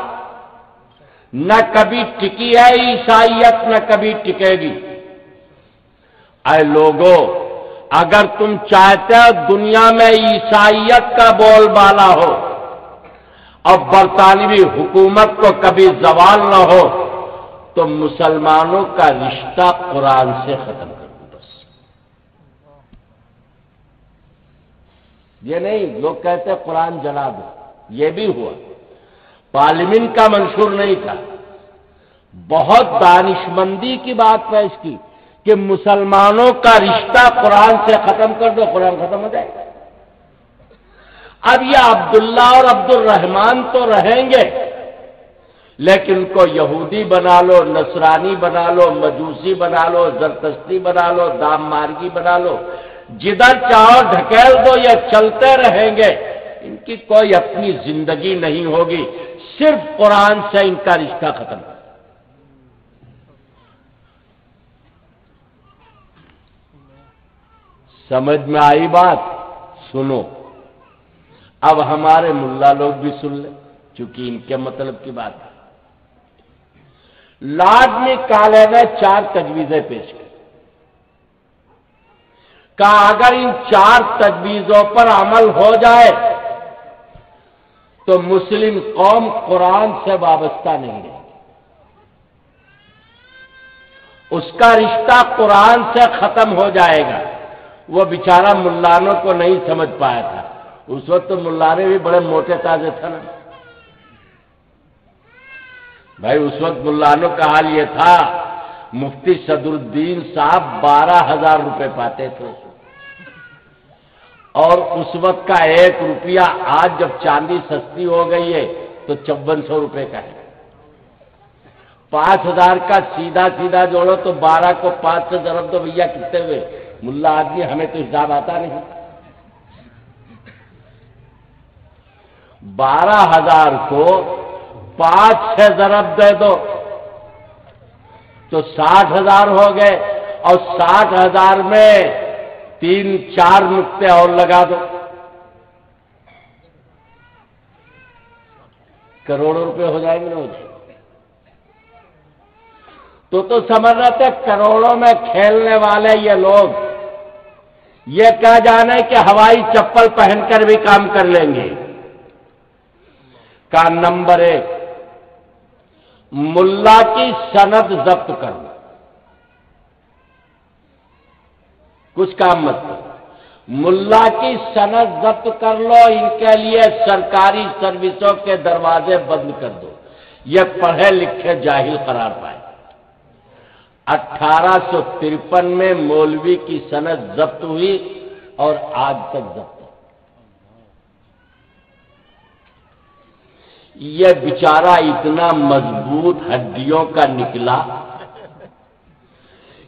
[SPEAKER 2] نہ کبھی ٹکی ہے عیسائیت، نہ کبھی ٹکے گی۔ اے لوگو، اگر تم چاہتے ہو دنیا میں عیسائیت کا بول بالا ہو اور برطانوی حکومت کو کبھی زوال نہ ہو، تو مسلمانوں کا رشتہ قرآن سے ختم کر دو بس۔ یہ نہیں لوگ کہتے ہیں قرآن جلا دو، یہ بھی ہوا، پارلیمنٹ کا منشور نہیں تھا۔ بہت دانشمندی کی بات پیش کی کہ مسلمانوں کا رشتہ قرآن سے ختم کر دو، قرآن ختم ہو جائے گا۔ اب یہ عبداللہ اور عبد الرحمان تو رہیں گے، لیکن ان کو یہودی بنا لو، نصرانی بنا لو، مجوسی بنا لو، زرتشتی بنا لو، دام مارگی بنا لو، جدھر چاہو ڈھکیل دو، یہ چلتے رہیں گے، ان کی کوئی اپنی زندگی نہیں ہوگی، صرف قرآن سے ان کا رشتہ ختم۔ سمجھ میں آئی بات؟ سنو، اب ہمارے ملا لوگ بھی سن لیں، چونکہ ان کے مطلب کی بات ہے۔ لارڈ کالے نے 4 تجویزیں پیش کی، کہا اگر ان 4 تجویزوں پر عمل ہو جائے تو مسلم قوم قرآن سے وابستہ نہیں رہے گی، اس کا رشتہ قرآن سے ختم ہو جائے گا۔ وہ بیچارہ ملانوں کو نہیں سمجھ پایا تھا، اس وقت تو ملانے بھی بڑے موٹے تازے تھے نا بھائی، اس وقت ملانوں کا حال یہ تھا، مفتی صدر الدین صاحب 12,000 روپے پاتے تھے، اور اس وقت کا 1 روپیہ آج جب چاندی سستی ہو گئی ہے تو 5400 روپے کا ہے۔ 5,000 کا سیدھا سیدھا جوڑو تو 12 کو 5 سے ضرب دو بھیا، کتنے ہوئے؟ ملا آدمی ہمیں تو حساب آتا نہیں۔ 12,000 کو 5 سے ضرب دے دو تو 60,000 ہو گئے، اور 60,000 میں 3-4 نقطے اور لگا دو، کروڑوں روپے ہو جائیں گے نا۔ تو سمجھ رہے تھے کروڑوں میں کھیلنے والے یہ لوگ یہ کہہ جانے کہ ہوائی چپل پہن کر بھی کام کر لیں گے۔ کا نمبر 1، ملا کی سند ضبط کرنا، کچھ کام مت کرو، ملا کی سند ضبط کر لو، ان کے لیے سرکاری سروسوں کے دروازے بند کر دو، یہ پڑھے لکھے جاہل قرار پائے۔ 1853 میں مولوی کی سند ضبط ہوئی اور آج تک ضبط ہے۔ یہ بیچارہ اتنا مضبوط ہڈیوں کا نکلا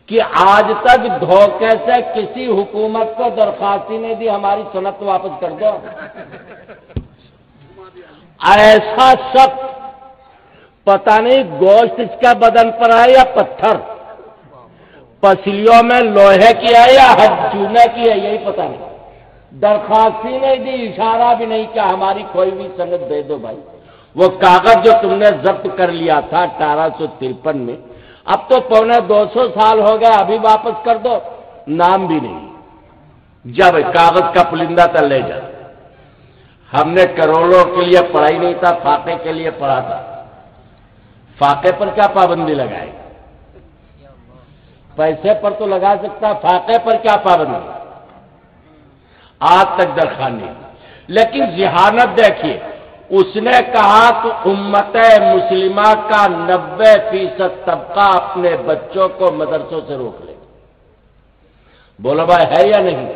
[SPEAKER 2] کہ آج تک دھوکے سے کسی حکومت کو درخواست ہی نہیں دی ہماری سند واپس کر دو۔ ایسا سب پتہ نہیں گوشت اس کا بدن پر ہے یا پتھر، پسلیوں میں لوہے کی ہے یا چونے کی ہے، یہی پتہ نہیں، درخواست ہی نہیں دی، اشارہ بھی نہیں کیا ہماری کوئی بھی سند دے دو بھائی۔ وہ کاغذ جو تم نے ضبط کر لیا تھا 1853 میں، اب تو 250 سال ہو گئے، ابھی واپس کر دو، نام بھی نہیں۔ جب کاغذ کا پلندہ تھا لے جا، ہم نے کروڑوں کے لیے پڑھائی نہیں تھا، فاقے کے لیے پڑھا تھا، فاقے پر کیا پابندی لگائے؟ پیسے پر تو لگا سکتا، فاقے پر کیا پابندی؟ آج تک درخواست نہیں۔ لیکن ذہانت دیکھیے، اس نے کہا کہ امت مسلمہ کا 90% طبقہ اپنے بچوں کو مدرسوں سے روک لے۔ بولو بھائی ہے یا نہیں؟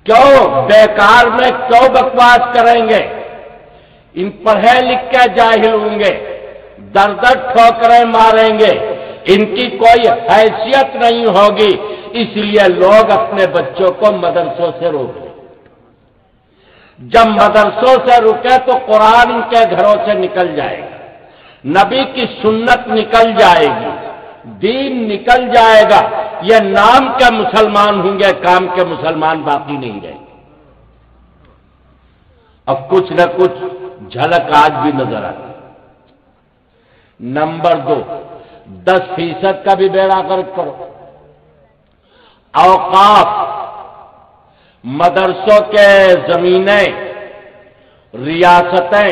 [SPEAKER 2] کیوں بیکار میں کیوں بکواس کریں گے؟ ان پڑھے لکھ کے جاہل ہوں گے، در در ٹھوکریں ماریں گے، ان کی کوئی حیثیت نہیں ہوگی، اس لیے لوگ اپنے بچوں کو مدرسوں سے روک لیں۔ جب مدرسوں سے رکے تو قرآن ان کے گھروں سے نکل جائے گا، نبی کی سنت نکل جائے گی، دین نکل جائے گا، یہ نام کے مسلمان ہوں گے، کام کے مسلمان باقی نہیں رہیں گے۔ اب کچھ نہ کچھ جھلک آج بھی نظر آتی۔ نمبر 2، 10% کا بھی بیڑا غرق کرو۔ اوقاف، مدرسوں کے زمینیں، ریاستیں،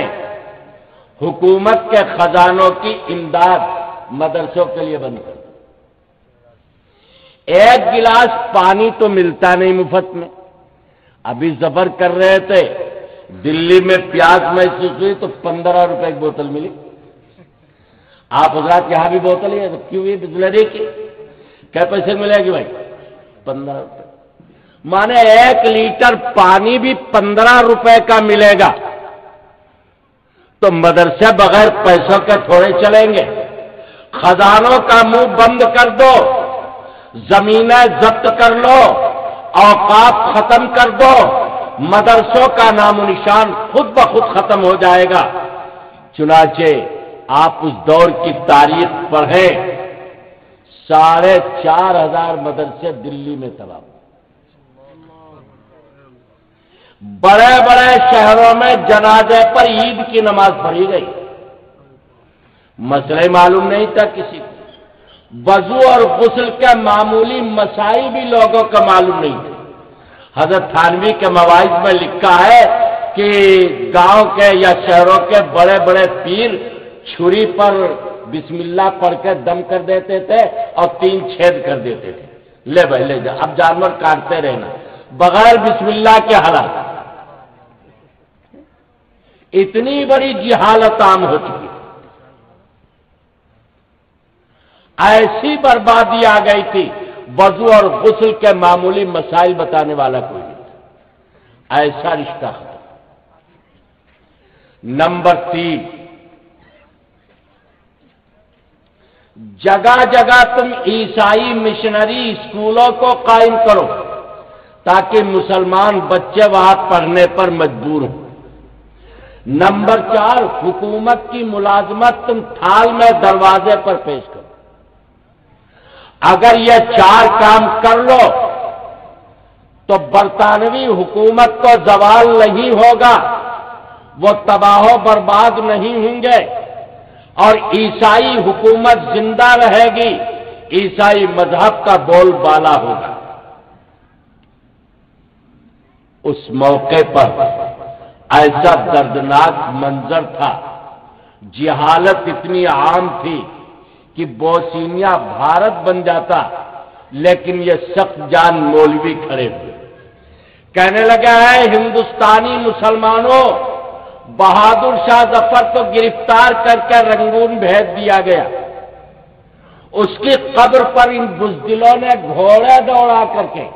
[SPEAKER 2] حکومت کے خزانوں کی امداد مدرسوں کے لیے بند کر دو۔ ایک گلاس پانی تو ملتا نہیں مفت میں۔ ابھی سفر کر رہے تھے، دلی میں پیاس محسوس ہوئی تو 15 روپے کی بوتل ملی۔ آپ حضرات یہاں بھی بوتل ہے تو کیوں یہ بسلری کی کیا پیسے ملے گی بھائی؟ 15 روپے، مانے 1 لیٹر پانی بھی 15 روپے کا ملے گا۔ تو مدرسے بغیر پیسوں کے تھوڑے چلیں گے؟ خزانوں کا منہ بند کر دو، زمینیں ضبط کر لو، اوقاف ختم کر دو، مدرسوں کا نام و نشان خود بخود ختم ہو جائے گا۔ چنانچہ آپ اس دور کی تاریخ پڑھیں، 4,500 مدرسے دلی میں تباہ ہوئے۔ بڑے بڑے شہروں میں جنازے پر عید کی نماز پڑھی گئی، مسئلہ معلوم نہیں تھا کسی کو۔ وضو اور غسل کے معمولی مسائل بھی لوگوں کو معلوم نہیں تھے۔ حضرت تھانوی کے مواعظ میں لکھا ہے کہ گاؤں کے یا شہروں کے بڑے بڑے پیر چھری پر بسم اللہ پڑھ کے دم کر دیتے تھے اور 3 چھید کر دیتے تھے، لے بھائی لے جا، اب جانور کاٹتے رہنا، بغیر بسم اللہ کے حالات۔ اتنی بڑی جہالت عام ہو چکی، ایسی بربادی آ گئی تھی، وضو اور غسل کے معمولی مسائل بتانے والا کوئی نہیں تھا، ایسا رشتہ ختم۔ نمبر 3، جگہ جگہ تم عیسائی مشنری اسکولوں کو قائم کرو تاکہ مسلمان بچے وہاں پڑھنے پر مجبور ہوں۔ نمبر 4، حکومت کی ملازمت تم تھال میں دروازے پر پیش کرو۔ اگر یہ 4 کام کر لو تو برطانوی حکومت کو زوال نہیں ہوگا، وہ تباہ و برباد نہیں ہوں گے، اور عیسائی حکومت زندہ رہے گی، عیسائی مذہب کا بول بالا ہوگا۔ اس موقع پر ایسا دردناک منظر تھا، جہالت اتنی عام تھی کہ بوسینیا بھارت بن جاتا، لیکن یہ سخت جان مولوی کھڑے ہوئے، کہنے لگا ہے ہندوستانی مسلمانوں، بہادر شاہ ظفر کو گرفتار کر کے رنگون بھیج دیا گیا، اس کی قبر پر ان بزدلوں نے گھوڑے دوڑا کر کے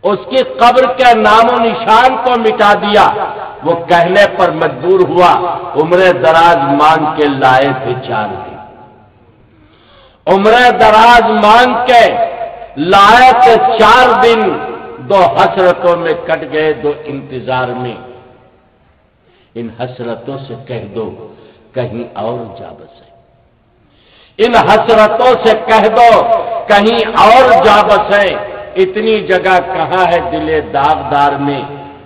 [SPEAKER 2] اس کی قبر کے نام و نشان کو مٹا دیا۔ وہ کہنے پر مجبور ہوا، عمر دراز مانگ کے لائے تھے 4 دن، عمر دراز مانگ کے لائے تھے 4 دن، 2 حسرتوں میں کٹ گئے، 2 انتظار میں۔ ان حسرتوں سے کہہ دو کہیں اور جا بسے، ان حسرتوں سے کہہ دو کہیں اور جا بسے، اتنی جگہ کہاں ہے دل داغدار میں،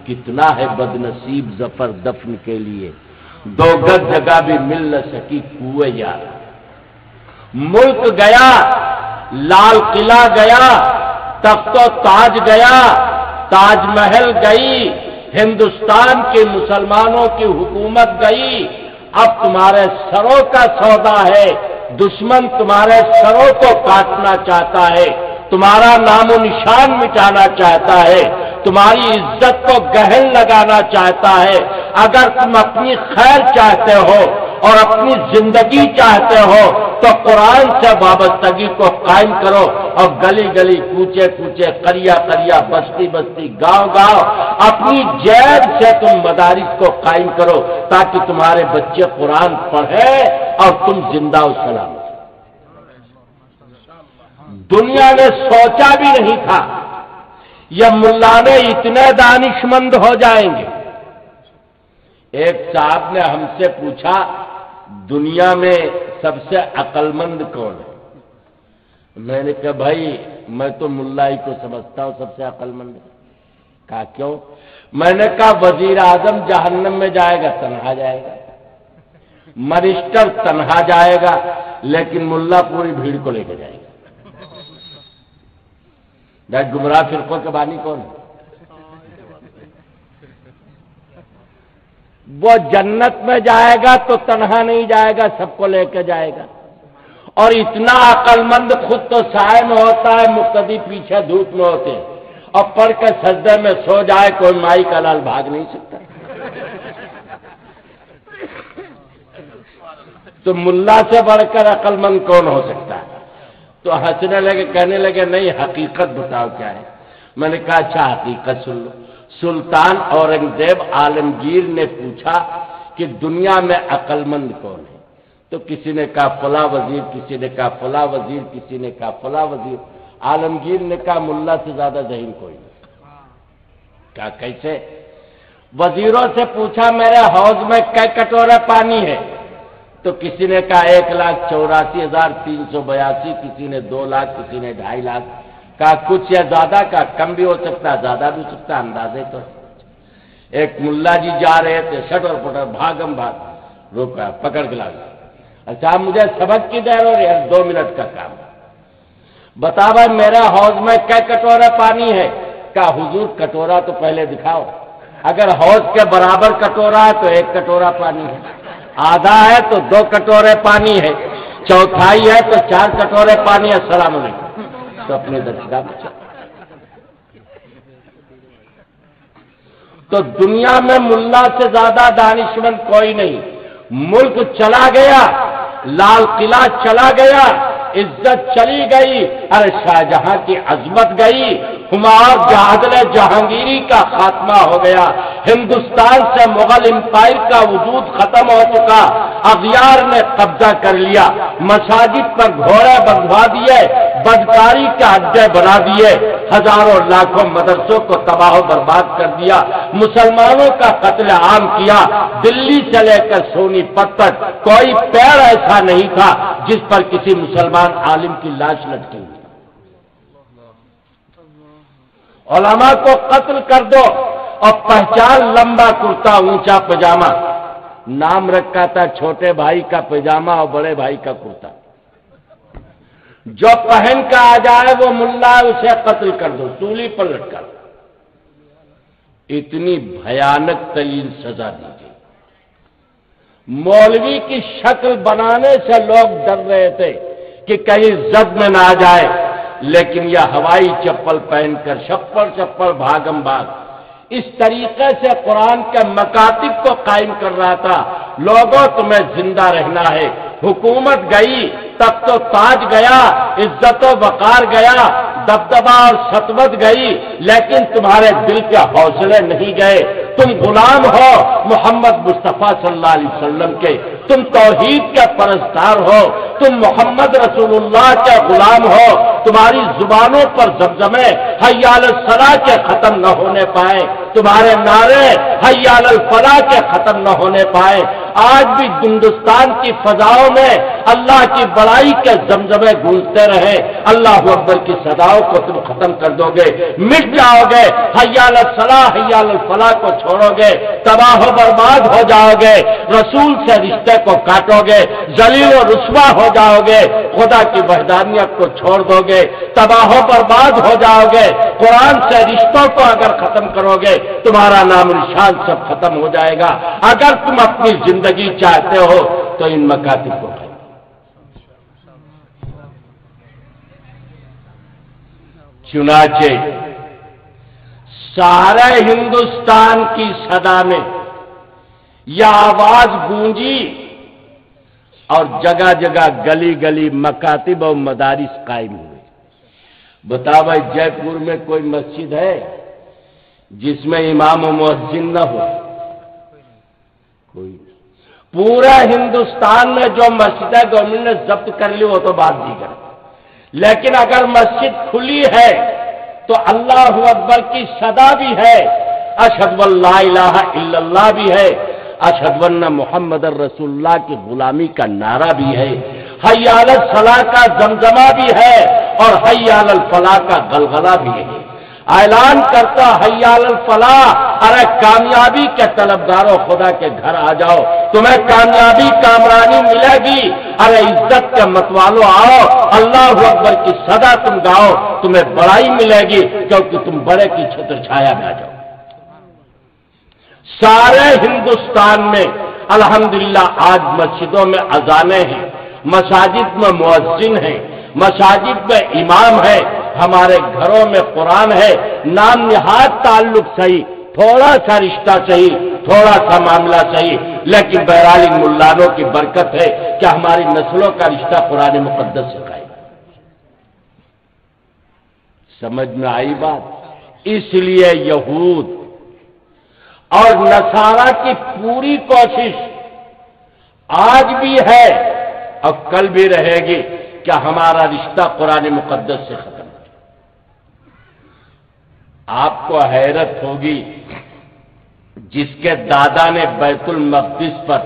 [SPEAKER 2] کتنا ہے بد نصیب ظفر دفن کے لیے، 2 گز جگہ بھی مل نہ سکی کوئے یار۔ ملک گیا، لال قلعہ گیا، تخت و تاج گیا، تاج محل گئی، ہندوستان کے مسلمانوں کی حکومت گئی، اب تمہارے سروں کا سودا ہے، دشمن تمہارے سروں کو کاٹنا چاہتا ہے، تمہارا نام و نشان مٹانا چاہتا ہے، تمہاری عزت کو گہن لگانا چاہتا ہے۔ اگر تم اپنی خیر چاہتے ہو اور اپنی زندگی چاہتے ہو تو قرآن سے وابستگی کو قائم کرو، اور گلی گلی، کوچے کوچے، قریہ قریہ، بستی بستی، گاؤں گاؤں اپنی جیب سے تم مدارس کو قائم کرو تاکہ تمہارے بچے قرآن پڑھیں اور تم زندہ و سلامت۔ دنیا نے سوچا بھی نہیں تھا یہ ملانے اتنے دانش مند ہو جائیں گے۔ ایک صاحب نے ہم سے پوچھا دنیا میں سب سے عقل مند کون ہے؟ میں نے کہا بھائی میں تو ملائی کو سمجھتا ہوں سب سے عقل مند ہے۔ کہا کیوں؟ میں نے کہا وزیر اعظم جہنم میں جائے گا تنہا جائے گا، منسٹر تنہا جائے گا، لیکن ملا پوری بھیڑ کو لے کے جائے گا۔ گمراہ فرقوں کے بانی کون ہے؟ وہ جنت میں جائے گا تو تنہا نہیں جائے گا، سب کو لے کے جائے گا۔ اور اتنا عقل مند خود تو سائے میں ہوتا ہے، مقتدی پیچھے دھوپ میں ہوتے ہیں، اور پڑھ کے سجدے میں سو جائے، کوئی مائی کا لال بھاگ نہیں سکتا۔ تو ملا سے بڑھ کر عقل مند کون ہو سکتا ہے؟ تو ہنسنے لگے، کہنے لگے نہیں حقیقت بتاؤ کیا ہے۔ میں نے کہا اچھا حقیقت سن لو۔ سلطان اورنگزیب عالمگیر نے پوچھا کہ دنیا میں عقل مند کون ہے؟ تو کسی نے کہا فلاں وزیر، کسی نے کہا فلاں وزیر، کسی نے کہا فلاں وزیر۔ عالمگیر نے کہا ملا سے زیادہ ذہین کوئی نہیں۔ کہا کیسے؟ وزیروں سے پوچھا میرے حوض میں کئی کٹورے پانی ہے؟ تو کسی نے کہا 1,84,382، کسی نے 2 لاکھ، کسی نے 2.5 لاکھ۔ کہا کچھ یا زیادہ؟ کا کم بھی ہو سکتا ہے، زیادہ بھی ہو سکتا ہے، اندازے تو۔ ایک ملا جی جا رہے تھے، شٹر پٹر بھاگم بھاگ، روکا، پکڑ کے لایا۔ اچھا مجھے سبق کی دیر ہو رہی ہے، 2 منٹ کا کام۔ بتا بھائی میرا حوض میں کئی کٹورے پانی ہے؟ کہا حضور کٹورا تو پہلے دکھاؤ، اگر حوض کے برابر کٹورا ہے تو 1 کٹورا پانی ہے، آدھا ہے تو 2 کٹورے پانی ہے، چوتھائی ہے تو 4 کٹورے پانی ہے۔ السلام علیکم۔ تو اپنے درجگاہ بچا۔ تو دنیا میں ملا سے زیادہ دانشمند کوئی نہیں۔ ملک چلا گیا، لال قلعہ چلا گیا، عزت چلی گئی، ارے شاہجہاں کی عظمت گئی، ہمایوں عادل جہانگیری کا خاتمہ ہو گیا، ہندوستان سے مغل امپائر کا وجود ختم ہو چکا، اغیار نے قبضہ کر لیا، مساجد پر گھوڑے بندھوا دیے، بدکاری کے اڈے بنا دیے، ہزاروں لاکھوں مدرسوں کو تباہ و برباد کر دیا، مسلمانوں کا قتل عام کیا۔ دلی سے لے کر سونی پت تک کوئی پیڑ ایسا نہیں تھا جس پر کسی مسلمان عالم کی لاش لٹکی ہوئی۔ علماء کو قتل کر دو اور پہچان لمبا کرتا اونچا پجامہ، نام رکھا تھا چھوٹے بھائی کا پجامہ اور بڑے بھائی کا کرتا، جو پہن کا آ جائے وہ ملا ہے، اسے قتل کر دو، سولی پر لٹکا دو۔ اتنی بھیانک ترین سزا دی گئی۔ مولوی کی شکل بنانے سے لوگ ڈر رہے تھے کہ کہیں زد میں نہ آ جائے، لیکن یہ ہوائی چپل پہن کر چپل بھاگم بھاگ اس طریقے سے قرآن کے مکاتب کو قائم کر رہا تھا۔ لوگوں تمہیں زندہ رہنا ہے، حکومت گئی، تخت و تاج گیا، عزت و وقار گیا، دبدبا اور سطوت گئی، لیکن تمہارے دل کے حوصلے نہیں گئے۔ تم غلام ہو محمد مصطفیٰ صلی اللہ علیہ وسلم کے، تم توحید کے پرستار ہو، تم محمد رسول اللہ کے غلام ہو۔ تمہاری زبانوں پر زمزمے حی علی الصلاۃ کے ختم نہ ہونے پائے، تمہارے نعرے حی علی الفلاح کے ختم نہ ہونے پائے۔ آج بھی ہندوستان کی فضاؤں میں اللہ کی بڑائی کے زمزمے گونجتے رہے، اللہ اکبر کی صداؤں کو تم ختم کر دو گے، مٹ جاؤ گے، حی علی الصلاح حی علی الفلاح کو چھوڑو گے، تباہ و برباد ہو جاؤ گے، رسول سے رشتے کو کاٹو گے، ذلیل و رسوا ہو جاؤ گے، خدا کی وحدانیت کو چھوڑ دو گے، تباہ و برباد ہو جاؤ گے، قرآن سے رشتوں کو اگر ختم کرو گے تمہارا نام نشان سب ختم ہو جائے گا۔ اگر تم اپنی زندگی چاہتے ہو تو ان مکاتب کو چنانچہ سارے ہندوستان کی صدا میں یہ آواز گونجی اور جگہ جگہ گلی گلی مکاتب اور مدارس قائم ہوئے۔ بتا بھائی جے پور میں کوئی مسجد ہے جس میں امام و مؤذن نہ ہو؟ کوئی نہیں۔ پورا ہندوستان میں جو مسجدیں گورنمنٹ نے ضبط کر لی وہ تو بات دیگر، لیکن اگر مسجد کھلی ہے تو اللہ اکبر کی صدا بھی ہے، اشہد ان لا الہ الا اللہ بھی ہے، اشہد ان محمد رسول اللہ کی غلامی کا نعرہ بھی ہے، حی علی الصلاۃ کا زمزمہ بھی ہے اور حی علی الفلاح کا غلغلہ بھی ہے۔ اعلان کرتا حی علی الفلاح، ارے کامیابی کے طلبگاروں خدا کے گھر آ جاؤ، تمہیں کامیابی کامرانی ملے گی، ارے عزت کے متوالو آؤ، اللہ اکبر کی صدا تم گاؤ، تمہیں بڑائی ملے گی کیونکہ تم بڑے کی چھتر چھایا میں آ جاؤ۔ سارے ہندوستان میں الحمدللہ آج مسجدوں میں اذانیں ہیں، مساجد میں مؤذن ہیں، مساجد میں امام ہے، ہمارے گھروں میں قرآن ہے، نام نہاد تعلق صحیح، تھوڑا سا رشتہ صحیح، تھوڑا سا معاملہ صحیح، لیکن بہرحال ان ملانوں کی برکت ہے کہ ہماری نسلوں کا رشتہ قرآن مقدس سے قائم ہے۔ سمجھ میں آئی بات؟ اس لیے یہود اور نصارہ کی پوری کوشش آج بھی ہے اور کل بھی رہے گی کہ ہمارا رشتہ قرآن مقدس سے ختم ہو۔ آپ کو حیرت ہوگی، جس کے دادا نے بیت المقدس پر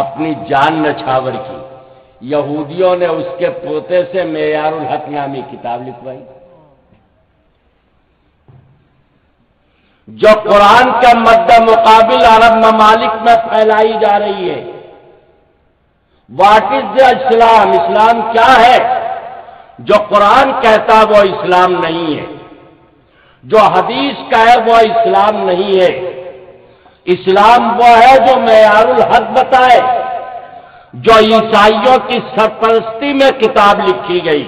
[SPEAKER 2] اپنی جان نچھاور کی، یہودیوں نے اس کے پوتے سے معیار الحق نامی کتاب لکھوائی، جو قرآن کے مد مقابل عرب ممالک میں پھیلائی جا رہی ہے۔ واٹ از دا اسلام؟ اسلام کیا ہے؟ جو قرآن کہتا وہ اسلام نہیں ہے، جو حدیث کا ہے وہ اسلام نہیں ہے۔ اسلام وہ ہے جو معیار الحق بتائے، جو عیسائیوں کی سرپرستی میں کتاب لکھی گئی،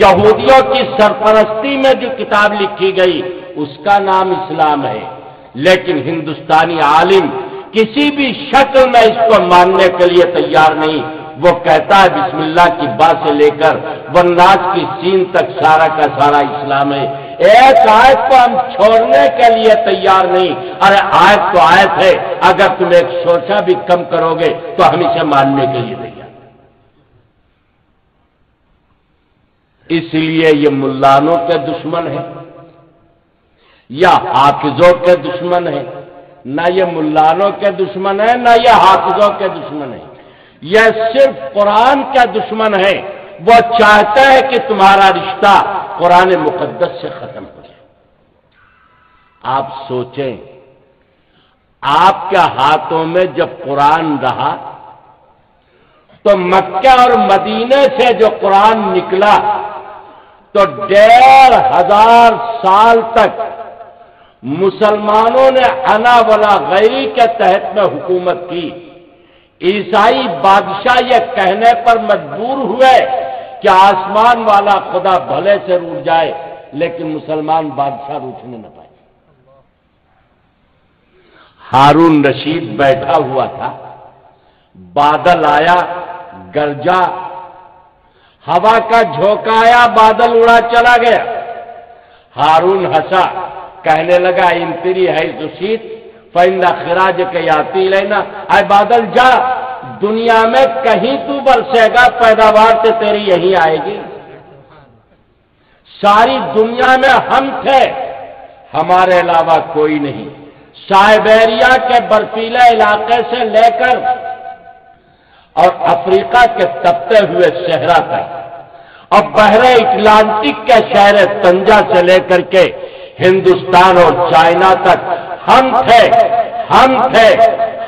[SPEAKER 2] یہودیوں کی سرپرستی میں جو کتاب لکھی گئی اس کا نام اسلام ہے۔ لیکن ہندوستانی عالم کسی بھی شکل میں اس کو ماننے کے لیے تیار نہیں۔ وہ کہتا ہے بسم اللہ کی با سے لے کر والناس کی سین تک سارا کا سارا اسلام ہے۔ ایک آیت کو ہم چھوڑنے کے لیے تیار نہیں۔ ارے آیت تو آیت ہے، اگر تم ایک سوچا بھی کم کرو گے تو ہم اسے ماننے کے لیے تیار۔ اس لیے یہ ملانوں کے دشمن ہے یا حافظوں کے دشمن ہے؟ نہ یہ ملانوں کے دشمن ہے نہ یہ حافظوں کے دشمن ہے، یہ صرف قرآن کا دشمن ہے۔ وہ چاہتا ہے کہ تمہارا رشتہ قرآن مقدس سے ختم ہو جائے۔ آپ سوچیں، آپ کے ہاتھوں میں جب قرآن رہا تو مکہ اور مدینے سے جو قرآن نکلا تو 1500 سال تک مسلمانوں نے انا ولا غیری کے تحت میں حکومت کی۔ عیسائی بادشاہ یہ کہنے پر مجبور ہوئے کہ آسمان والا خدا بھلے سے روٹ جائے، لیکن مسلمان بادشاہ روٹنے نہ پائے۔ ہارون رشید بیٹھا ہوا تھا، بادل آیا، گرجا، ہوا کا جھونکا آیا، بادل اڑا چلا گیا۔ ہارون ہنسا، کہنے لگا انتری ہے زشید فإن خراجک یاتی لینا، اے بادل جا، دنیا میں کہیں تو برسے گا، پیداوار سے تیری یہی آئے گی۔ ساری دنیا میں ہم تھے، ہمارے علاوہ کوئی نہیں۔ سائبیریا کے برفیلے علاقے سے لے کر اور افریقہ کے تپتے ہوئے صحرا تک اور بحر اٹلانٹک کے شہر تنجا سے لے کر کے ہندوستان اور چائنا تک ہم تھے، ہم تھے،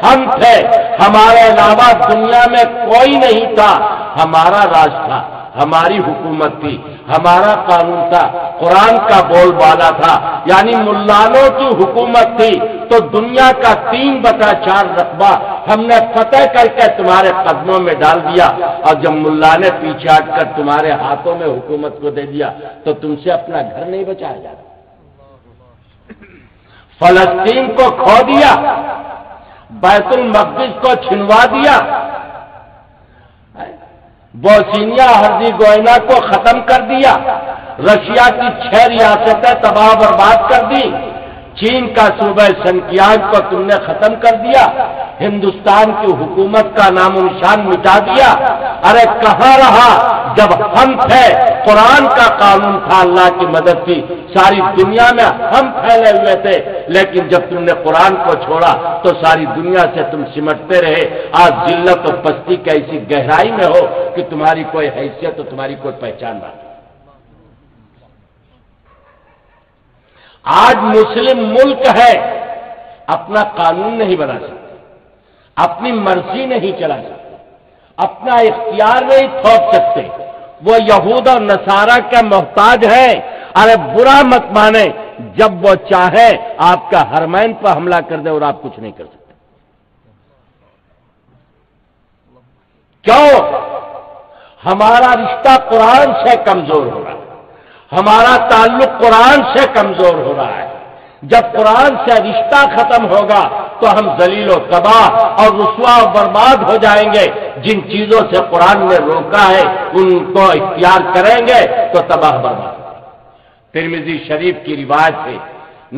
[SPEAKER 2] ہم تھے، ہمارے علاوہ دنیا میں کوئی نہیں تھا۔ ہمارا راج تھا، ہماری حکومت تھی، ہمارا قانون تھا، قرآن کا بول بالا تھا، یعنی ملانوں کی حکومت تھی۔ تو دنیا کا 3/4 رقبہ ہم نے فتح کر کے تمہارے قدموں میں ڈال دیا، اور جب ملا نے پیچھے ہٹ کر تمہارے ہاتھوں میں حکومت کو دے دیا تو تم سے اپنا گھر نہیں بچایا جاتا۔ فلسطین کو کھو دیا، بیت المقدس کو چھنوا دیا، بوسنیا ہرزیگوئینا کو ختم کر دیا، رشیا کی 6 ریاستیں تباہ برباد کر دی، چین کا صوبہ سنکیانگ کو تم نے ختم کر دیا، ہندوستان کی حکومت کا نام و نشان مٹا دیا۔ ارے کہاں رہا جب ہم تھے، قرآن کا قانون تھا، اللہ کی مدد تھی، ساری دنیا میں ہم پھیلے ہوئے تھے، لیکن جب تم نے قرآن کو چھوڑا تو ساری دنیا سے تم سمٹتے رہے۔ آج ذلت و پستی کی ایسی گہرائی میں ہو کہ تمہاری کوئی حیثیت اور تمہاری کوئی پہچان نہیں۔ آج مسلم ملک ہے، اپنا قانون نہیں بنا سکتے، اپنی مرضی نہیں چلا سکتے، اپنا اختیار نہیں تھوپ سکتے، وہ یہود اور نصارہ کا محتاج ہے۔ ارے برا مت مانے، جب وہ چاہے آپ کا حرمین پر حملہ کر دے اور آپ کچھ نہیں کر سکتے۔ کیوں؟ ہمارا رشتہ قرآن سے کمزور ہو رہا ہے، ہمارا تعلق قرآن سے کمزور ہو رہا ہے۔ جب قرآن سے رشتہ ختم ہوگا تو ہم ذلیل و تباہ اور رسوا و برباد ہو جائیں گے۔ جن چیزوں سے قرآن نے روکا ہے ان کو اختیار کریں گے تو تباہ برباد۔ ترمذی شریف کی روایت ہے،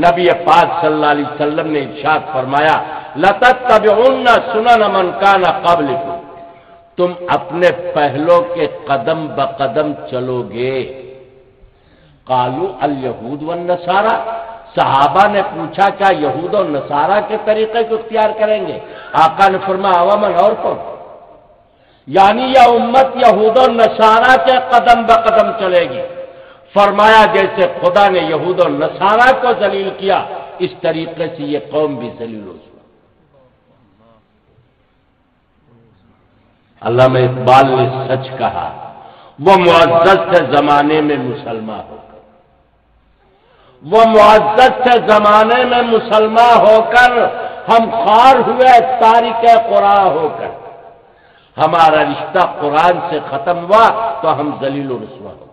[SPEAKER 2] نبی پاک صلی اللہ علیہ وسلم نے ارشاد فرمایا، لَتَتَّبِعُنَّ سُنَنَ مَنْ كَانَ قَبْلِكُمْ، تم اپنے پہلوں کے قدم بقدم چلو گے۔ قالوا الیہود والنصارى، صحابہ نے پوچھا کیا یہود اور نصارہ کے طریقے کو اختیار کریں گے؟ آقا نے فرمایا عواماً، اور کون؟ یعنی یہ امت یہود اور نصارہ کے قدم بقدم چلے گی۔ فرمایا جیسے خدا نے یہود اور نصارہ کو ذلیل کیا، اس طریقے سے یہ قوم بھی ذلیل ہو گئی۔ علامہ اقبال نے سچ کہا، وہ معزز تھے زمانے میں مسلمان ہو کر، وہ معزز تھے زمانے میں مسلمان ہو کر، ہم خوار ہوئے تارک قرآن ہو کر۔ ہمارا رشتہ قرآن سے ختم ہوا تو ہم ذلیل و رسوا ہو۔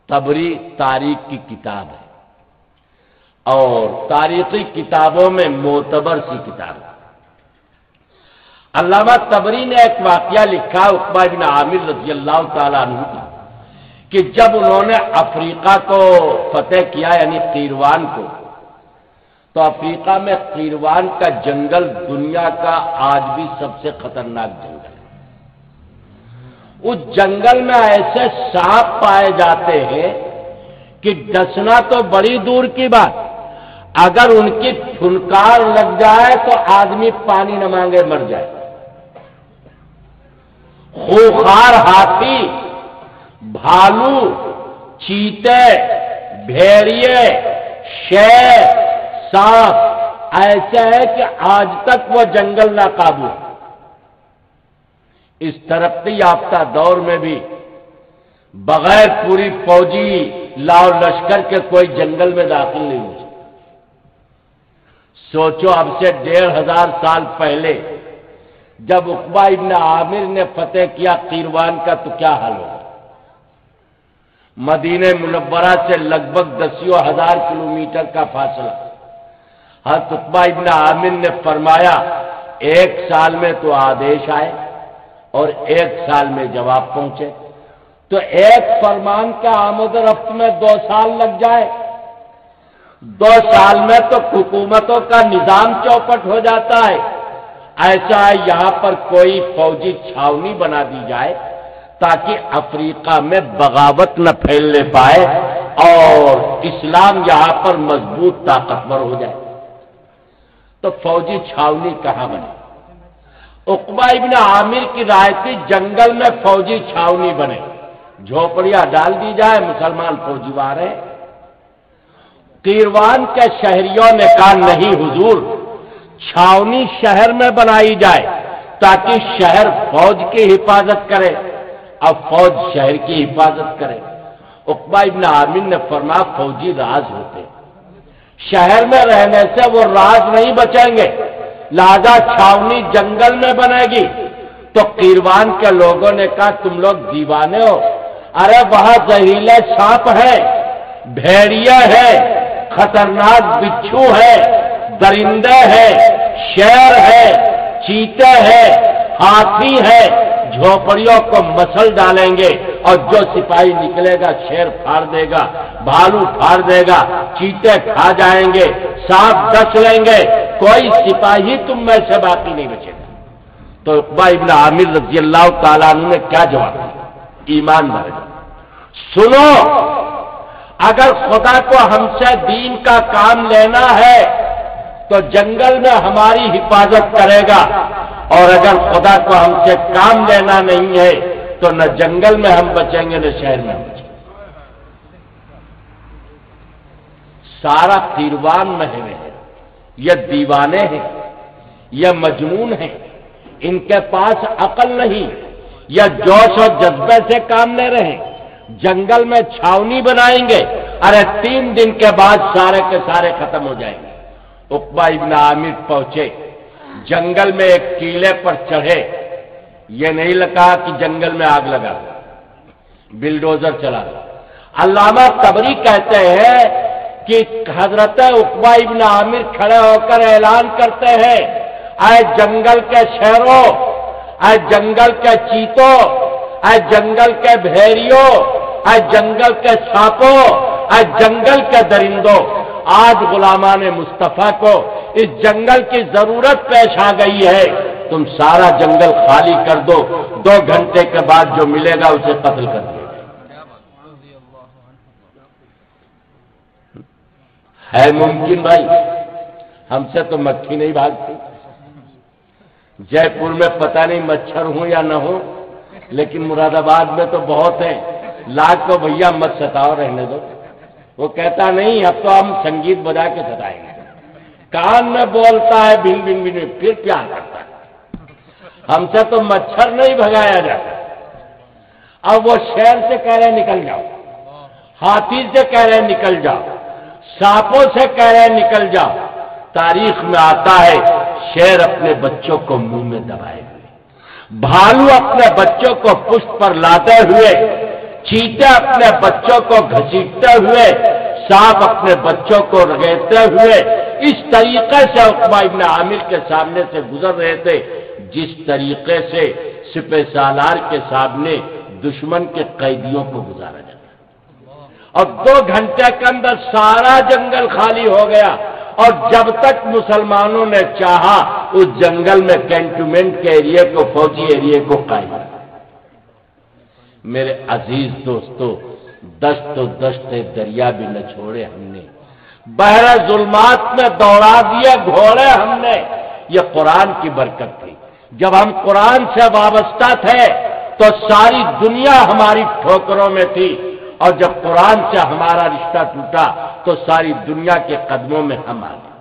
[SPEAKER 2] طبری تاریخ کی کتاب ہے اور تاریخی کتابوں میں معتبر سی کتاب ہے۔ علامہ طبری نے ایک واقعہ لکھا عقبہ بن عامر رضی اللہ تعالیٰ عنہ کا، کہ جب انہوں نے افریقہ کو فتح کیا، یعنی قیروان کو، تو افریقہ میں قیروان کا جنگل دنیا کا آج بھی سب سے خطرناک جنگل ہے۔ اس جنگل میں ایسے سانپ پائے جاتے ہیں کہ ڈسنا تو بڑی دور کی بات، اگر ان کی پھنکار لگ جائے تو آدمی پانی نہ مانگے مر جائے۔ خوخار ہاتھی، بھالو، چیتے، بھیڑیے، شیر، سانپ ایسے ہے کہ آج تک وہ جنگل ناقابو ہے۔ اس ترقی یافتہ دور میں بھی بغیر پوری فوجی لاؤ لشکر کے کوئی جنگل میں داخل نہیں ہو سکتا۔ سوچو اب سے 1500 سال پہلے جب عقبہ ابن عامر نے فتح کیا قیروان کا تو کیا حال ہوگا؟ مدینہ منورہ سے لگ بھگ 10,000 کلومیٹر کا فاصلہ۔ حضرت عقبہ ابن عامر نے فرمایا 1 سال میں تو آدیش آئے اور 1 سال میں جواب پہنچے، تو 1 فرمان کا آمد و رفت میں 2 سال لگ جائے، 2 سال میں تو حکومتوں کا نظام چوپٹ ہو جاتا ہے۔ ایسا ہے یہاں پر کوئی فوجی چھاونی بنا دی جائے تاکہ افریقہ میں بغاوت نہ پھیلنے پائے اور اسلام یہاں پر مضبوط طاقتور ہو جائے۔ تو فوجی چھاونی کہاں بنے؟ عقبہ ابن عامر کی رائے تھی جنگل میں فوجی چھاونی بنے، جھوپڑیاں ڈال دی جائے، مسلمان فوجی وہاں رہے۔ قیروان کے شہریوں نے کہا نہیں حضور، چھاونی شہر میں بنائی جائے تاکہ شہر فوج کی حفاظت کرے اور فوج شہر کی حفاظت کرے۔ عقبہ ابن عامر نے فرمایا فوجی راز ہوتے، شہر میں رہنے سے وہ راز نہیں بچیں گے، لہذا چھاونی جنگل میں بنے گی۔ تو قیروان کے لوگوں نے کہا تم لوگ دیوانے ہو، ارے وہاں زہریلے سانپ ہے، بھیڑیا ہے، خطرناک بچھو ہے، درندے ہے، شیر ہے، چیتے ہے، ہاتھی ہے، جھوپڑیوں کو مسل ڈالیں گے اور جو سپاہی نکلے گا شیر پھاڑ دے گا، بھالو پھاڑ دے گا، چیتے کھا جائیں گے، سانپ ڈس لیں گے، کوئی سپاہی تم میں سے باقی نہیں بچے گا۔ تو عقبہ ابن عامر رضی اللہ تعالیٰ عنہ نے کیا جواب دیا؟ ایمان بھر گا، سنو، اگر خدا کو ہم سے دین کا کام لینا ہے تو جنگل میں ہماری حفاظت کرے گا، اور اگر خدا کو ہم سے کام لینا نہیں ہے تو نہ جنگل میں ہم بچیں گے نہ شہر میں ہم بچیں گے۔ سارا قیروان میں ہیں، یہ دیوانے ہیں، یہ مجنون ہیں، ان کے پاس عقل نہیں، یا جوش اور جذبے سے کام لے رہے ہیں، جنگل میں چھاونی بنائیں گے، ارے 3 دن کے بعد سارے کے سارے ختم ہو جائیں گے۔ عقبہ ابن عامر پہنچے، جنگل میں ایک ٹیلے پر چڑھے، یہ نہیں لگا کہ جنگل میں آگ لگا، بلڈوزر چلا۔ علامہ طبری کہتے ہیں کہ حضرت عقبہ ابن عامر کھڑے ہو کر اعلان کرتے ہیں، اے جنگل کے شیروں، اے جنگل کے چیتوں، اے جنگل کے بھیڑیوں، اے جنگل کے سانپوں، اے جنگل کے درندوں، آج غلامان مصطفیٰ کو اس جنگل کی ضرورت پیش آ گئی ہے، تم سارا جنگل خالی کر دو، 2 گھنٹے کے بعد جو ملے گا اسے قتل کر دو۔ ہے ممکن بھائی؟ ہم سے تو مکھی نہیں بھاگتی، جے پور میں پتہ نہیں مچھر ہوں یا نہ ہوں، لیکن مراد آباد میں تو بہت ہیں، لاکھ کو بھیا مت ستاؤ، رہنے دو۔ وہ کہتا نہیں اب تو ہم سنگیت بجا کے ستائیں گے، کان میں بولتا ہے بھن بھن بھن، پھر پیار کرتا ہے، ہم سے تو مچھر نہیں بھگایا جاتا۔ اب وہ شیر سے کہہ رہے نکل جاؤ، ہاتھی سے کہہ رہے نکل جاؤ، سانپوں سے کہہ رہے نکل جاؤ۔ تاریخ میں آتا ہے شیر اپنے بچوں کو منہ میں دبائے ہوئے، بھالو اپنے بچوں کو پشت پر لاتے ہوئے، چیتے اپنے بچوں کو گھسیٹتے ہوئے، سانپ اپنے بچوں کو رگڑتے ہوئے اس طریقے سے عقبہ ابن عامر کے سامنے سے گزر رہے تھے جس طریقے سے سپہ سالار کے سامنے دشمن کے قیدیوں کو گزارا جاتا ہے۔ اور 2 گھنٹے کے اندر سارا جنگل خالی ہو گیا، اور جب تک مسلمانوں نے چاہا اس جنگل میں کینٹونمنٹ کے ایریے کو، فوجی ایریے کو قائم کیا۔ میرے عزیز دوستو، دشت و دشت دریا بھی نہ چھوڑے ہم نے، بحر ظلمات میں دوڑا دیے گھوڑے ہم نے، یہ قرآن کی برکت تھی۔ جب ہم قرآن سے وابستہ تھے تو ساری دنیا ہماری ٹھوکروں میں تھی، اور جب قرآن سے ہمارا رشتہ ٹوٹا تو ساری دنیا کے قدموں میں ہم آ گئے۔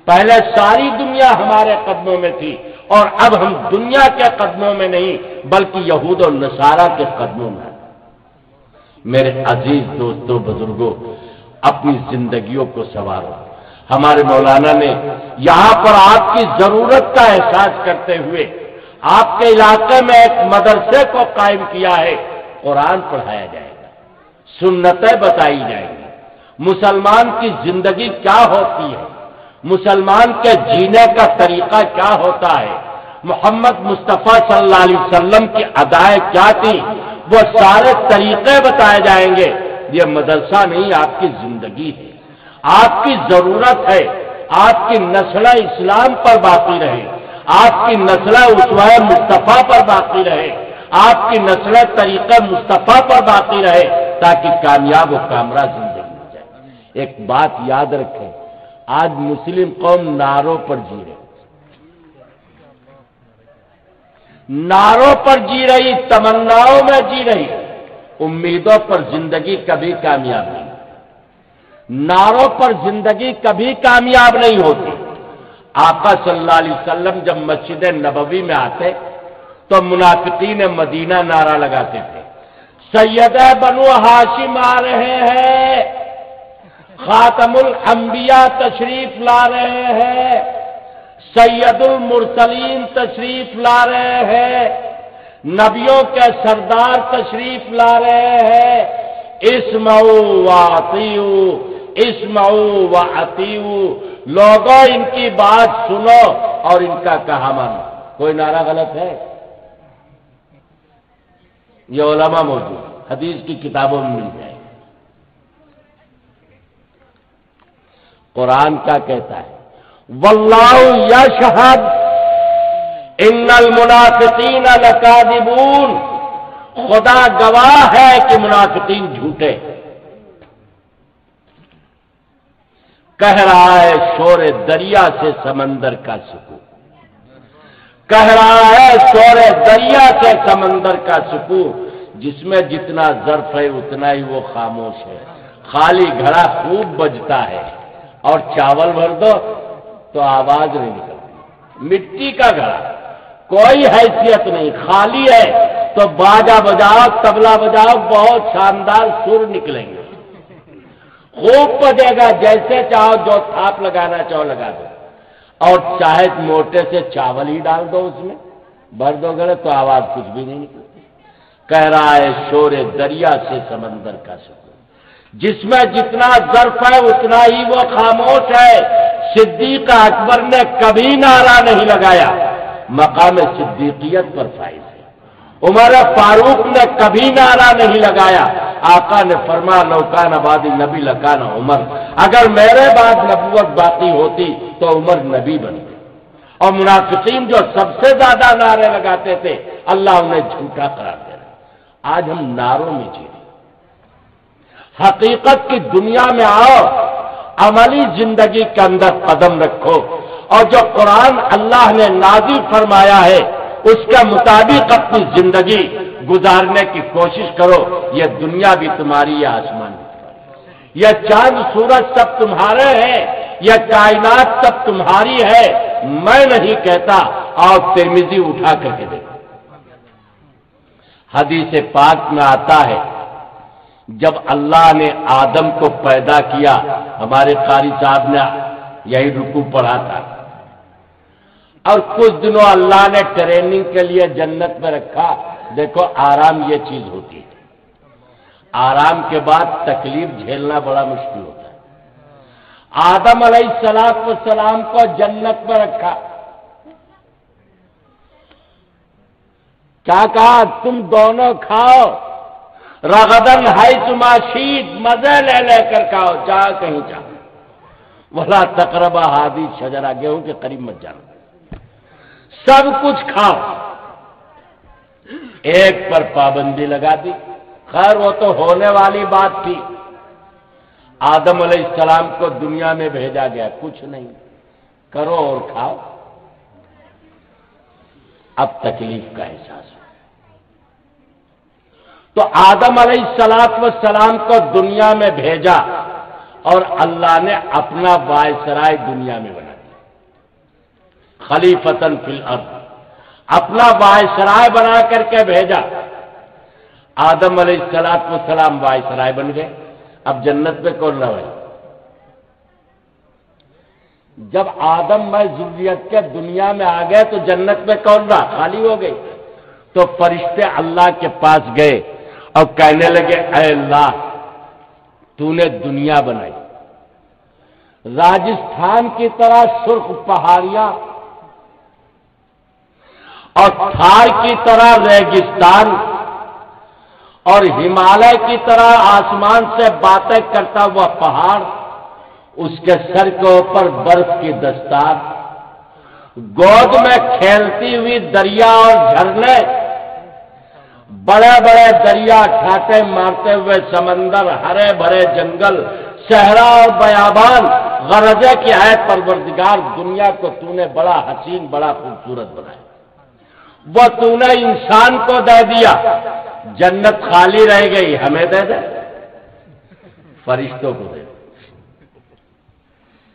[SPEAKER 2] پہلے ساری دنیا ہمارے قدموں میں تھی، اور اب ہم دنیا کے قدموں میں نہیں بلکہ یہود و نصارہ کے قدموں میں۔ میرے عزیز دوستو، بزرگوں، اپنی زندگیوں کو سنوارو۔ ہمارے مولانا نے یہاں پر آپ کی ضرورت کا احساس کرتے ہوئے آپ کے علاقے میں ایک مدرسے کو قائم کیا ہے، قرآن پڑھایا جائے گا، سنتیں بتائی جائیں گی، مسلمان کی زندگی کیا ہوتی ہے، مسلمان کے جینے کا طریقہ کیا ہوتا ہے، محمد مصطفیٰ صلی اللہ علیہ وسلم کی ادائیں کیا تھی، وہ سارے طریقے بتائے جائیں گے۔ یہ مدرسہ نہیں، آپ کی زندگی ہے، آپ کی ضرورت ہے، آپ کی نسل اسلام پر باقی رہے، آپ کی نسل اسوہ مصطفیٰ پر باقی رہے، آپ کی نسل طریقہ مصطفیٰ پر باقی رہے، تاکہ کامیاب و کامرہ زندگی ہو جائے۔ ایک بات یاد رکھیں، آج مسلم قوم نعروں پر جی رہی، نعروں پر جی رہی، تمناؤں میں جی رہی، امیدوں پر زندگی کبھی کامیاب نہیں، نعروں پر زندگی کبھی کامیاب نہیں ہوتی۔ آقا صلی اللہ علیہ وسلم جب مسجد نبوی میں آتے تو منافقین مدینہ نعرہ لگاتے تھے، سید بنو ہاشم آ رہے ہیں، خاتم الانبیاء تشریف لا رہے ہیں، سید المرسلین تشریف لا رہے ہیں، نبیوں کے سردار تشریف لا رہے ہیں، اسمعوا واطیعوا، اسمعوا واطیعوا، لوگوں ان کی بات سنو اور ان کا کہا مانو۔ کوئی نعرہ غلط ہے؟ یہ علماء موجود، حدیث کی کتابوں میں مل جائے۔ قرآن کیا کہتا ہے؟ واللہ یشہد ان المنافقین لکاذبون، خدا گواہ ہے کہ منافقین جھوٹے۔ کہہ رہا ہے شور دریا سے سمندر کا سکون، کہہ رہا ہے شور دریا سے سمندر کا سکون، جس میں جتنا ظرف ہے اتنا ہی وہ خاموش ہے، خالی گھڑا خوب بجتا ہے، اور چاول بھر دو تو آواز نہیں نکلتی. مٹی کا گھڑا، کوئی حیثیت نہیں، خالی ہے تو باجا بجاؤ، طبلہ بجاؤ، بہت شاندار سر نکلیں گے، خوب بجے گا، جیسے چاہو جو تھاپ لگانا چاہو لگا دو. اور چاہے موٹے سے چاول ہی ڈال دو اس میں، بھر دو گڑے تو آواز کچھ بھی نہیں نکلتی. کہہ رہا ہے شور دریا سے سمندر کا سکون، جس میں جتنا ظرف ہے اتنا ہی وہ خاموش ہے. صدیق اکبر نے کبھی نعرہ نہیں لگایا، مقام صدیقیت پر فائز ہے. عمر فاروق نے کبھی نعرہ نہیں لگایا، آقا نے فرمایا لو کان بعدی نبی لکان عمر، اگر میرے بعد نبوت باقی ہوتی تو عمر نبی بنتے. اور منافقین جو سب سے زیادہ نعرے لگاتے تھے اللہ انہیں جھوٹا قرار دے رہا. آج ہم نعروں میں جی رہے. حقیقت کی دنیا میں آؤ، عملی زندگی کے اندر قدم رکھو، اور جو قرآن اللہ نے نازل فرمایا ہے اس کے مطابق اپنی زندگی گزارنے کی کوشش کرو. یہ دنیا بھی تمہاری، یہ آسمان بھی تمہاری، یہ چاند سورج سب تمہارے ہیں، یہ کائنات سب تمہاری ہے. میں نہیں کہتا، اور ترمذی اٹھا کر کے دیکھو. حدیث پاک میں آتا ہے جب اللہ نے آدم کو پیدا کیا، ہمارے قاری صاحب نے یہی رکوع پڑھا تھا، اور کچھ دنوں اللہ نے ٹریننگ کے لیے جنت میں رکھا. دیکھو آرام یہ چیز ہوتی ہے، آرام کے بعد تکلیف جھیلنا بڑا مشکل ہوتا ہے. آدم علیہ السلام کو جنت میں رکھا، کیا کہا تم دونوں کھاؤ، رغدن حیث ما شئت، مزے لے لے کر کھاؤ، چاہے کہیں جاؤ، ولا تقربا ہادی شجرہ، گیہوں کے قریب مت جانا، سب کچھ کھاؤ. ایک پر پابندی لگا دی. خیر وہ تو ہونے والی بات تھی. آدم علیہ السلام کو دنیا میں بھیجا گیا، کچھ نہیں، کرو اور کھاؤ. اب تکلیف کا احساس ہو. تو آدم علیہ السلام کو دنیا میں بھیجا اور اللہ نے اپنا وائسرائے دنیا میں بنا دیا، خلیفتن فی الارض، اپنا وائسرائے بنا کر کے بھیجا. آدم علیہ السلام وائسرائے بن گئے. اب جنت میں کون رہے؟ جب آدم میں ذریت کے دنیا میں آ گئے تو جنت میں کون رہا؟ خالی ہو گئی. تو فرشتے اللہ کے پاس گئے اور کہنے لگے اے اللہ تو نے دنیا بنائی، راجستھان کی طرح سرخ پہاڑیاں اور تھار کی طرح ریگستان اور ہمالیہ کی طرح آسمان سے باتیں کرتا ہوا پہاڑ، اس کے سر کے اوپر برف کی دستار، گود میں کھیلتی ہوئی دریا اور جھرنے، بڑے بڑے دریا ٹھاٹے مارتے ہوئے سمندر، ہرے بھرے جنگل، صحرا اور بیابان. غرضے کی ہے پروردگار دنیا کو تو نے بڑا حسین، بڑا خوبصورت بنایا، وہ تو نے انسان کو دے دیا، جنت خالی رہ گئی، ہمیں دے دے، فرشتوں کو دے دے.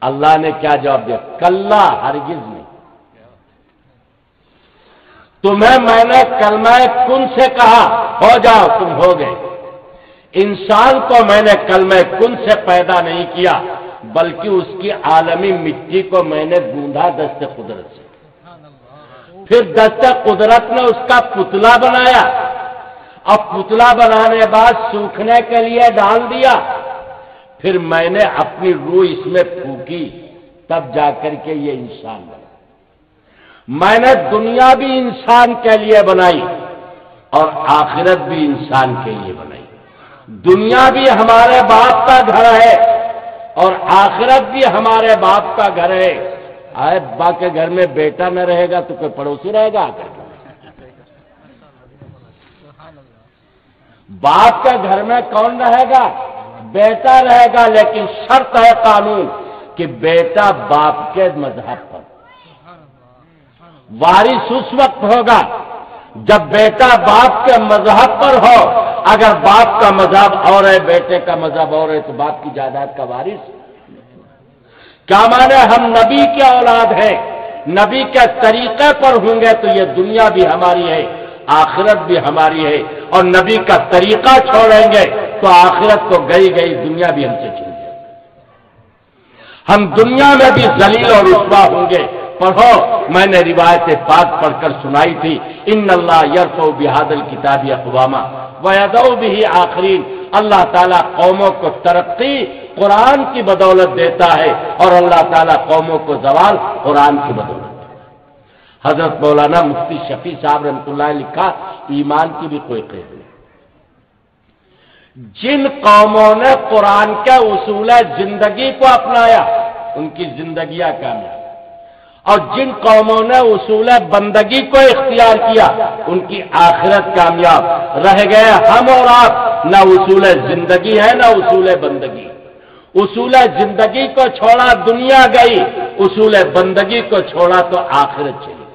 [SPEAKER 2] اللہ نے کیا جواب دیا؟ کلا، ہرگز نہیں. تمہیں میں نے کلمہ کن سے کہا ہو جاؤ، تم ہو گئے. انسان کو میں نے کلمہ کن سے پیدا نہیں کیا، بلکہ اس کی عالمی مٹی کو میں نے گوندھا دست قدرت سے. پھر دست قدرت نے اس کا پتلا بنایا، اب پتلا بنانے بعد سوکھنے کے لیے ڈال دیا، پھر میں نے اپنی روح اس میں پھونکی، تب جا کر کے یہ انسان بنا. میں نے دنیا بھی انسان کے لیے بنائی اور آخرت بھی انسان کے لیے بنائی. دنیا بھی ہمارے باپ کا گھر ہے اور آخرت بھی ہمارے باپ کا گھر ہے. ابا کے گھر میں بیٹا نہ رہے گا تو کوئی پڑوسی رہے گا؟ باپ کے گھر میں کون رہے گا؟ بیٹا رہے گا، لیکن شرط ہے قانون کہ بیٹا باپ کے مذہب پر. وارث اس وقت ہوگا جب بیٹا باپ کے مذہب پر ہو. اگر باپ کا مذہب اور ہے، بیٹے کا مذہب اور ہے، تو باپ کی جائیداد کا وارث. کیا مانے ہم نبی کی اولاد ہیں، نبی کے طریقے پر ہوں گے تو یہ دنیا بھی ہماری ہے، آخرت بھی ہماری ہے، اور نبی کا طریقہ چھوڑیں گے تو آخرت تو گئی گئی، دنیا بھی ہم سے چھین جائے گی، ہم دنیا میں بھی ذلیل اور رسوا ہوں گے۔ پڑھو، میں نے روایت پاک پڑھ کر سنائی تھی، ان اللہ یرفع بہذا الکتاب اقواما ویضع بہ آخرین، اللہ تعالیٰ قوموں کو ترقی قرآن کی بدولت دیتا ہے، اور اللہ تعالیٰ قوموں کو زوال قرآن کی بدولت دیتا ہے۔ حضرت مولانا مفتی شفیع صاحب رحمۃ اللہ نے لکھا، ایمان کی بھی کوئی قید نہیں۔ جن قوموں نے قرآن کے اصول زندگی کو اپنایا ان کی زندگیاں کامیاب، اور جن قوموں نے اصول بندگی کو اختیار کیا ان کی آخرت کامیاب۔ رہ گئے ہم اور آپ، نہ اصول زندگی ہے نہ اصول بندگی۔ اصول زندگی کو چھوڑا دنیا گئی، اصول بندگی کو چھوڑا تو آخرت چلی گئی۔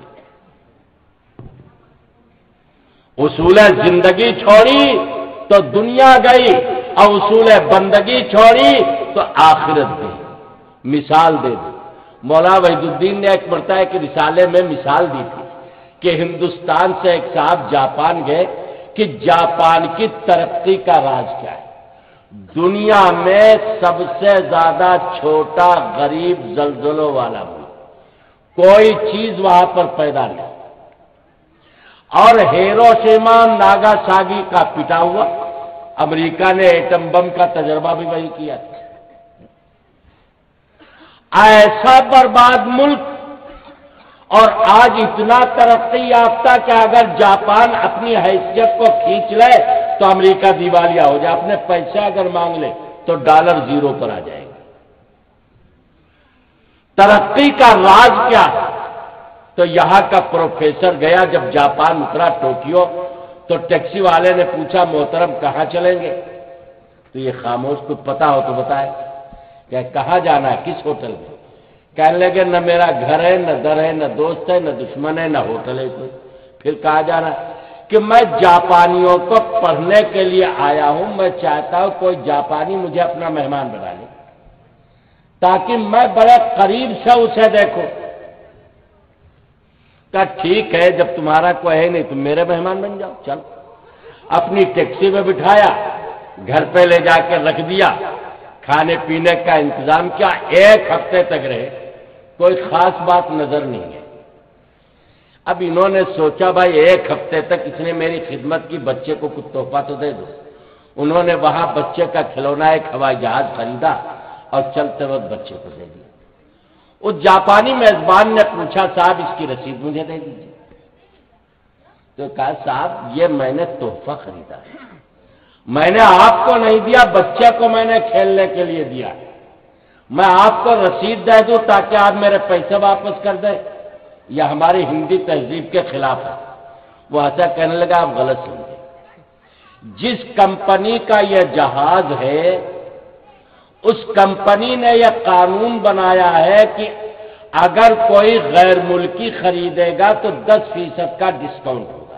[SPEAKER 2] اصول زندگی چھوڑی تو دنیا گئی، اور اصول بندگی چھوڑی تو آخرت گئی۔ مثال دے دی، مولانا وحید الدین نے ایک مرتبہ کے رسالے میں مثال دی تھی کہ ہندوستان سے ایک صاحب جاپان گئے کہ جاپان کی ترقی کا راز کیا ہے۔ دنیا میں سب سے زیادہ چھوٹا غریب زلزلوں والا ملک، کوئی چیز وہاں پر پیدا نہیں، اور ہیروشیما ناگاساکی کا پٹا ہوا، امریکہ نے ایٹم بم کا تجربہ بھی وہی کیا تھا۔ ایسا برباد ملک، اور آج اتنا ترقی یافتہ کہ اگر جاپان اپنی حیثیت کو کھینچ لے تو امریکہ دیوالیہ ہو جائے، اپنے پیسے اگر مانگ لے تو ڈالر زیرو پر آ جائے گا۔ ترقی کا راز کیا ہے؟ تو یہاں کا پروفیسر گیا، جب جاپان اترا ٹوکیو تو ٹیکسی والے نے پوچھا، محترم کہاں چلیں گے؟ تو یہ خاموش، کو پتا ہو تو بتائے کہ کہاں جانا ہے، کس ہوٹل میں؟ کہنے لگے نہ میرا گھر ہے، نہ در ہے، نہ دوست ہے، نہ دشمن ہے، نہ ہوٹل ہے کوئی۔ پھر کہاں جانا ہے؟ کہ میں جاپانیوں کو پڑھنے کے لیے آیا ہوں، میں چاہتا ہوں کوئی جاپانی مجھے اپنا مہمان بنا لے تاکہ میں بڑے قریب سے اسے دیکھوں۔ کہا ٹھیک ہے، جب تمہارا کوئی ہے نہیں تم میرے مہمان بن جاؤ، چل۔ اپنی ٹیکسی میں بٹھایا، گھر پہ لے جا کے رکھ دیا، کھانے پینے کا انتظام کیا، 1 ہفتے تک رہے، کوئی خاص بات نظر نہیں ہے۔ اب انہوں نے سوچا بھائی 1 ہفتے تک اس نے میری خدمت کی، بچے کو کچھ تحفہ تو دے دو۔ انہوں نے وہاں بچے کا کھلونا ایک ہوائی جہاز خریدا اور چلتے وقت بچے کو دے دیا۔ اس جاپانی میزبان نے پوچھا صاحب اس کی رسید مجھے دے دیجیے۔ تو کہا صاحب یہ میں نے تحفہ خریدا ہے، میں نے آپ کو نہیں دیا، بچے کو میں نے کھیلنے کے لیے دیا، میں آپ کو رسید دے دوں تاکہ آپ میرے پیسے واپس کر دیں؟ یہ ہماری ہندی تہذیب کے خلاف ہے۔ وہ ایسا کہنے لگا آپ غلط سمجھے، جس کمپنی کا یہ جہاز ہے اس کمپنی نے یہ قانون بنایا ہے کہ اگر کوئی غیر ملکی خریدے گا تو 10% کا ڈسکاؤنٹ ہوگا،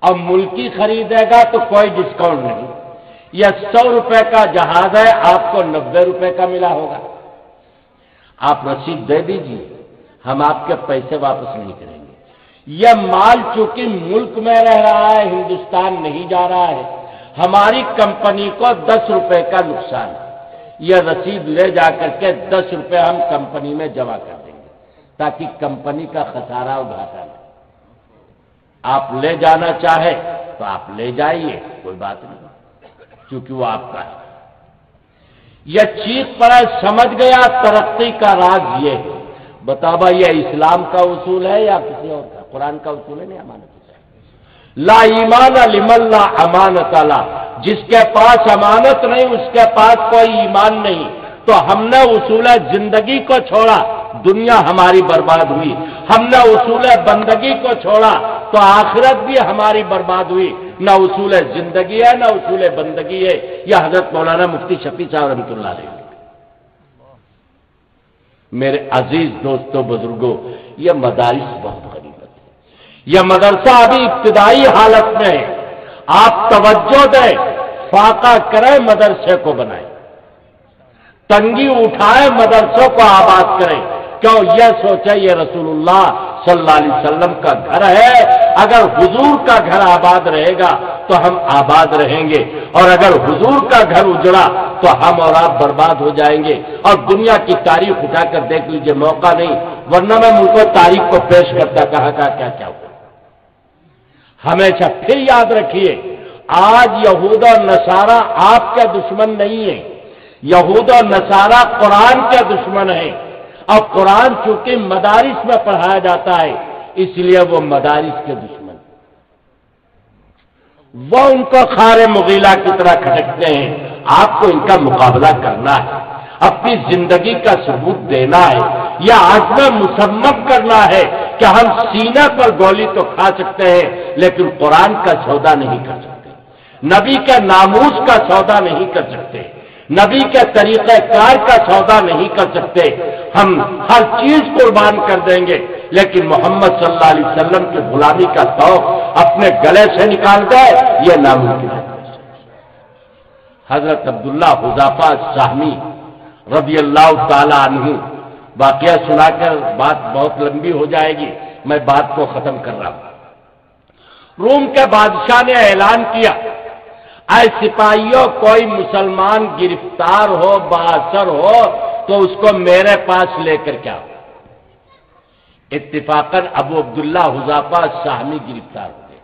[SPEAKER 2] اور ملکی خریدے گا تو کوئی ڈسکاؤنٹ نہیں۔ یہ 100 روپے کا جہاز ہے، آپ کو 90 روپے کا ملا ہوگا، آپ رسید دے دیجیے، ہم آپ کے پیسے واپس نہیں کریں گے۔ یہ مال چونکہ ملک میں رہ رہا ہے، ہندوستان نہیں جا رہا ہے، ہماری کمپنی کو 10 روپے کا نقصان ہے، یہ رسید لے جا کر کے 10 روپے ہم کمپنی میں جمع کر دیں گے تاکہ کمپنی کا خسارہ اور گھاٹا نہ۔ آپ لے جانا چاہے تو آپ لے جائیے، کوئی بات نہیں، کیونکہ وہ آپ کا ہے۔ یہ چیز پڑا سمجھ گیا ترقی کا راز یہ ہے۔ بتاؤ بھائی یہ اسلام کا اصول ہے یا کسی اور کا؟ قرآن کا اصول ہے نہیں، امانت ہے۔ لا ایمان لمن لا امانت لا، جس کے پاس امانت نہیں اس کے پاس کوئی ایمان نہیں۔ تو ہم نے اصول زندگی کو چھوڑا، دنیا ہماری برباد ہوئی، ہم نے اصول بندگی کو چھوڑا تو آخرت بھی ہماری برباد ہوئی۔ نہ اصول زندگی ہے نہ اصول بندگی ہے، یہ حضرت مولانا مفتی شفیع صاحب رحمۃ اللہ علیہ۔ میرے عزیز دوستوں بزرگوں، یہ مدارس بہت غنیمت ہے، یہ مدرسہ ابھی ابتدائی حالت میں ہے، آپ توجہ دیں، فاقہ کریں، مدرسے کو بنائیں۔ تنگی اٹھائے مدرسوں کو آباد کریں. کیوں؟ یہ سوچے یہ رسول اللہ صلی اللہ علیہ وسلم کا گھر ہے، اگر حضور کا گھر آباد رہے گا تو ہم آباد رہیں گے، اور اگر حضور کا گھر اجڑا تو ہم اور آپ برباد ہو جائیں گے. اور دنیا کی تاریخ اٹھا کر دیکھ لیجئے، موقع نہیں ورنہ میں ملک و تاریخ کو پیش کرتا کہا کیا کیا ہوا. ہمیشہ پھر یاد رکھیے، آج یہود اور نصارہ آپ کے دشمن نہیں ہیں، یہود اور نصارہ قرآن کے دشمن ہیں. اور قرآن چونکہ مدارس میں پڑھایا جاتا ہے اس لیے وہ مدارس کے دشمن، وہ ان کو خار مغیلہ کی طرح کھٹکتے ہیں. آپ کو ان کا مقابلہ کرنا ہے، اپنی زندگی کا ثبوت دینا ہے، یا عزم مصمم کرنا ہے کہ ہم سینہ پر گولی تو کھا سکتے ہیں لیکن قرآن کا سودا نہیں کر سکتے، نبی کے ناموس کا سودا نہیں کر سکتے، نبی کے طریقہ کار کا سودا نہیں کر سکتے. ہم ہر چیز قربان کر دیں گے لیکن محمد صلی اللہ علیہ وسلم کی غلامی کا توق اپنے گلے سے نکال دے یہ ناممکن ہے. حضرت عبداللہ حذافہ السہمی رضی اللہ تعالی عنہ واقعہ سنا کر بات بہت لمبی ہو جائے گی، میں بات کو ختم کر رہا ہوں. روم کے بادشاہ نے اعلان کیا، اے سپاہیوں کوئی مسلمان گرفتار ہو بااثر ہو تو اس کو میرے پاس لے کر کے آؤ. اتفاقاً ابو عبداللہ حذافہ السہمی گرفتار ہو گئے.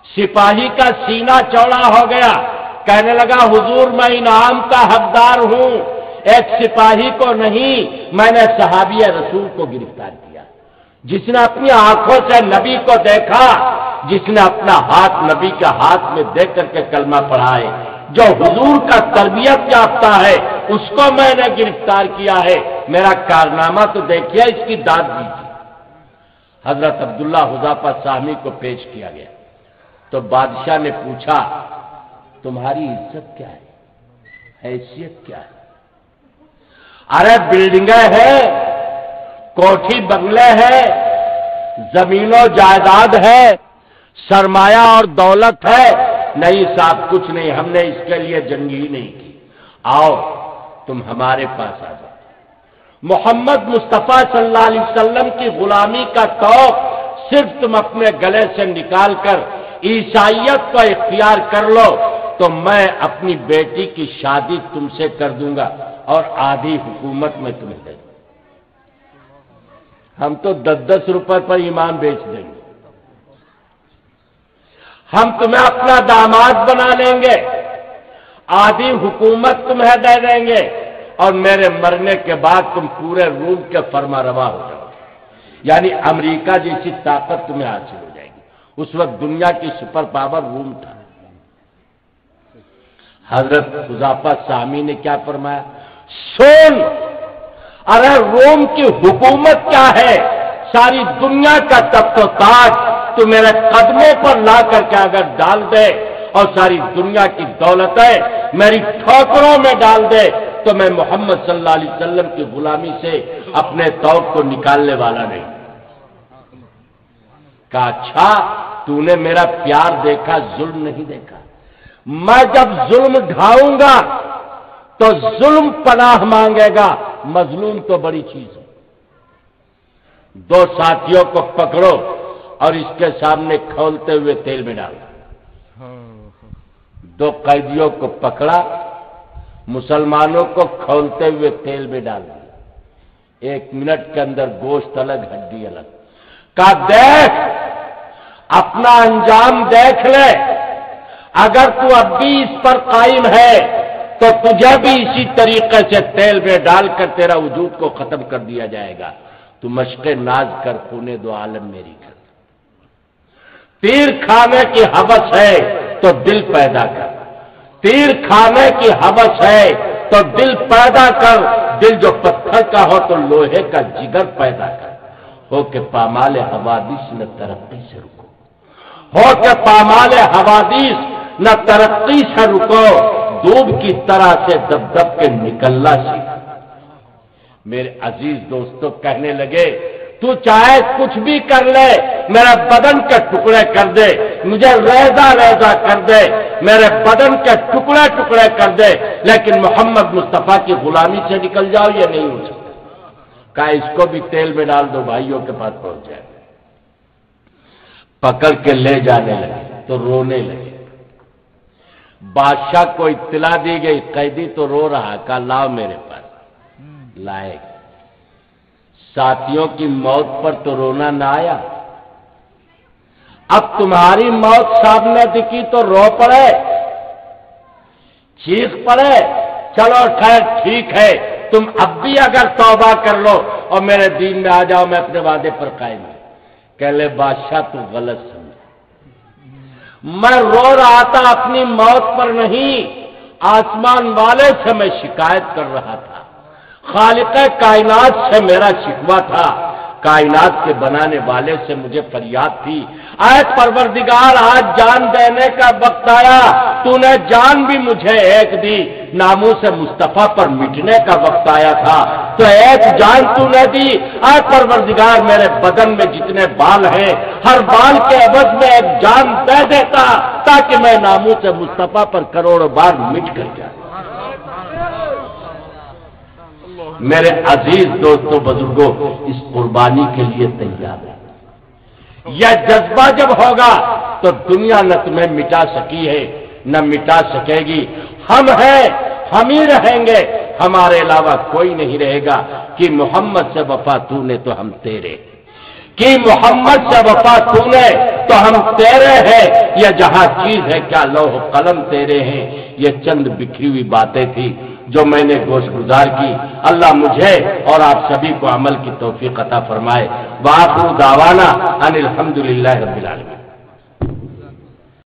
[SPEAKER 2] سپاہی کا سینہ چوڑا ہو گیا، کہنے لگا حضور میں انعام کا حقدار ہوں، ایک سپاہی کو نہیں میں نے صحابی رسول کو گرفتار کیا، جس نے اپنی آنکھوں سے نبی کو دیکھا، جس نے اپنا ہاتھ نبی کے ہاتھ میں دے کر کے کلمہ پڑھا ہے، جو حضور کا تربیت یافتہ ہے اس کو میں نے گرفتار کیا ہے، میرا کارنامہ تو دیکھیے، اس کی داد دیجیے. حضرت عبداللہ حذافہ السہمی کو پیش کیا گیا تو بادشاہ نے پوچھا تمہاری عزت کیا ہے، حیثیت کیا ہے؟ ارے بلڈنگیں ہیں، کوٹھی بنگلے ہیں، زمین و جائیداد ہے، سرمایہ اور دولت ہے. نہیں صاحب کچھ نہیں، ہم نے اس کے لیے جنگ ہی نہیں کی، آؤ تم ہمارے پاس آ جاؤ. محمد مصطفیٰ صلی اللہ علیہ وسلم کی غلامی کا توق صرف تم اپنے گلے سے نکال کر عیسائیت کو اختیار کر لو تو میں اپنی بیٹی کی شادی تم سے کر دوں گا اور آدھی حکومت میں تمہیں دے دوں. ہم تو 10 روپے پر ایمان بیچ دیں گے، ہم تمہیں اپنا داماد بنا لیں گے، آدھی حکومت تمہیں دے دیں گے اور میرے مرنے کے بعد تم پورے روم کے فرما روا ہو جاؤ گے. یعنی امریکہ جیسی طاقت تمہیں حاصل ہو جائے گی. اس وقت دنیا کی سپر پاور روم تھا. حضرت حذافہ السہمی نے کیا فرمایا؟ سن، ارے روم کی حکومت کیا ہے، ساری دنیا کا تخت و تاج تو میرے قدموں پر لا کر کے اگر ڈال دے اور ساری دنیا کی دولتیں میری ٹھوکروں میں ڈال دے تو میں محمد صلی اللہ علیہ وسلم کی غلامی سے اپنے توق کو نکالنے والا نہیں. کہا اچھا تو نے میرا پیار دیکھا، ظلم نہیں دیکھا. میں جب ظلم ڈھاؤں گا تو ظلم پناہ مانگے گا، مظلوم تو بڑی چیز ہے. 2 ساتھیوں کو پکڑو اور اس کے سامنے کھولتے ہوئے تیل میں ڈالو. 2 قیدیوں کو پکڑا، مسلمانوں کو کھولتے ہوئے تیل میں ڈال دیا. 1 منٹ کے اندر گوشت الگ ہڈی الگ. کہا دیکھ اپنا انجام دیکھ لے، اگر تو اب بھی اس پر قائم ہے تو تجھے بھی اسی طریقے سے تیل میں ڈال کر تیرا وجود کو ختم کر دیا جائے گا. تو مشق ناز کر خونے دو عالم میری کر. تیر کھانے کی ہوس ہے تو دل پیدا کر، تیر کھانے کی ہوس ہے تو دل پیدا کر. دل جو پتھر کا ہو تو لوہے کا جگر پیدا کر. ہو کہ پامال حوادث نہ ترقی سے رکو، ہو کہ پامال حوادث نہ ترقی سے رکو، دودھ کی طرح سے دب دب کے نکلنا سیکھ. میرے عزیز دوستو کہنے لگے تو چاہے کچھ بھی کر لے، میرا بدن کے ٹکڑے کر دے، مجھے ریزہ ریزہ کر دے، میرے بدن کے ٹکڑے ٹکڑے کر دے، لیکن محمد مصطفیٰ کی غلامی سے نکل جاؤ یہ نہیں ہو سکتا۔ کہا اس کو بھی تیل میں ڈال دو، بھائیوں کے پاس پہنچ جائے۔ پکڑ کے لے جانے لگے تو رونے لگے۔ بادشاہ کو اطلاع دی گئی، قیدی تو رو رہا، کہا لاؤ میرے پاس، لائے۔ ساتھیوں کی موت پر تو رونا نہ آیا، اب تمہاری موت سامنے دکھی تو رو پڑے، چیخ پڑے، چلو خیر ٹھیک ہے، تم اب بھی اگر توبہ کر لو اور میرے دین میں آ جاؤ، میں اپنے وعدے پر قائم ہوں۔ کہ لے بادشاہ تو غلط سمجھا، میں رو رہا تھا اپنی موت پر نہیں، آسمان والے سے میں شکایت کر رہا تھا، خالق کائنات سے میرا شکوہ تھا، کائنات کے بنانے والے سے مجھے فریاد تھی، اے پروردگار آج جان دینے کا وقت آیا، تو نے جان بھی مجھے ایک دی، ناموس مصطفیٰ پر مٹنے کا وقت آیا تھا تو ایک جان تو نے دی، اے پروردگار میرے بدن میں جتنے بال ہیں ہر بال کے عوض میں ایک جان دے دیتا تاکہ میں ناموس مصطفیٰ پر کروڑوں بار مٹ کر جاؤں۔ میرے عزیز دوستوں بزرگوں، اس قربانی کے لیے تیار ہے۔ یہ جذبہ جب ہوگا تو دنیا نہ تمہیں مٹا سکی ہے نہ مٹا سکے گی، ہم ہیں، ہم ہی رہیں گے، ہمارے علاوہ کوئی نہیں رہے گا۔ کہ محمد سے وفا تو نے تو ہم تیرے، کہ محمد سے وفا تو نے تو ہم تیرے ہیں، یہ جہاں چیز ہے کیا لوح قلم تیرے ہیں۔ یہ چند بکھری ہوئی باتیں تھی جو میں نے گوش گزار کی، اللہ مجھے اور آپ سبھی کو عمل کی توفیق عطا فرمائے۔ وآخر دعوانا ان الحمدللہ رب العالمین۔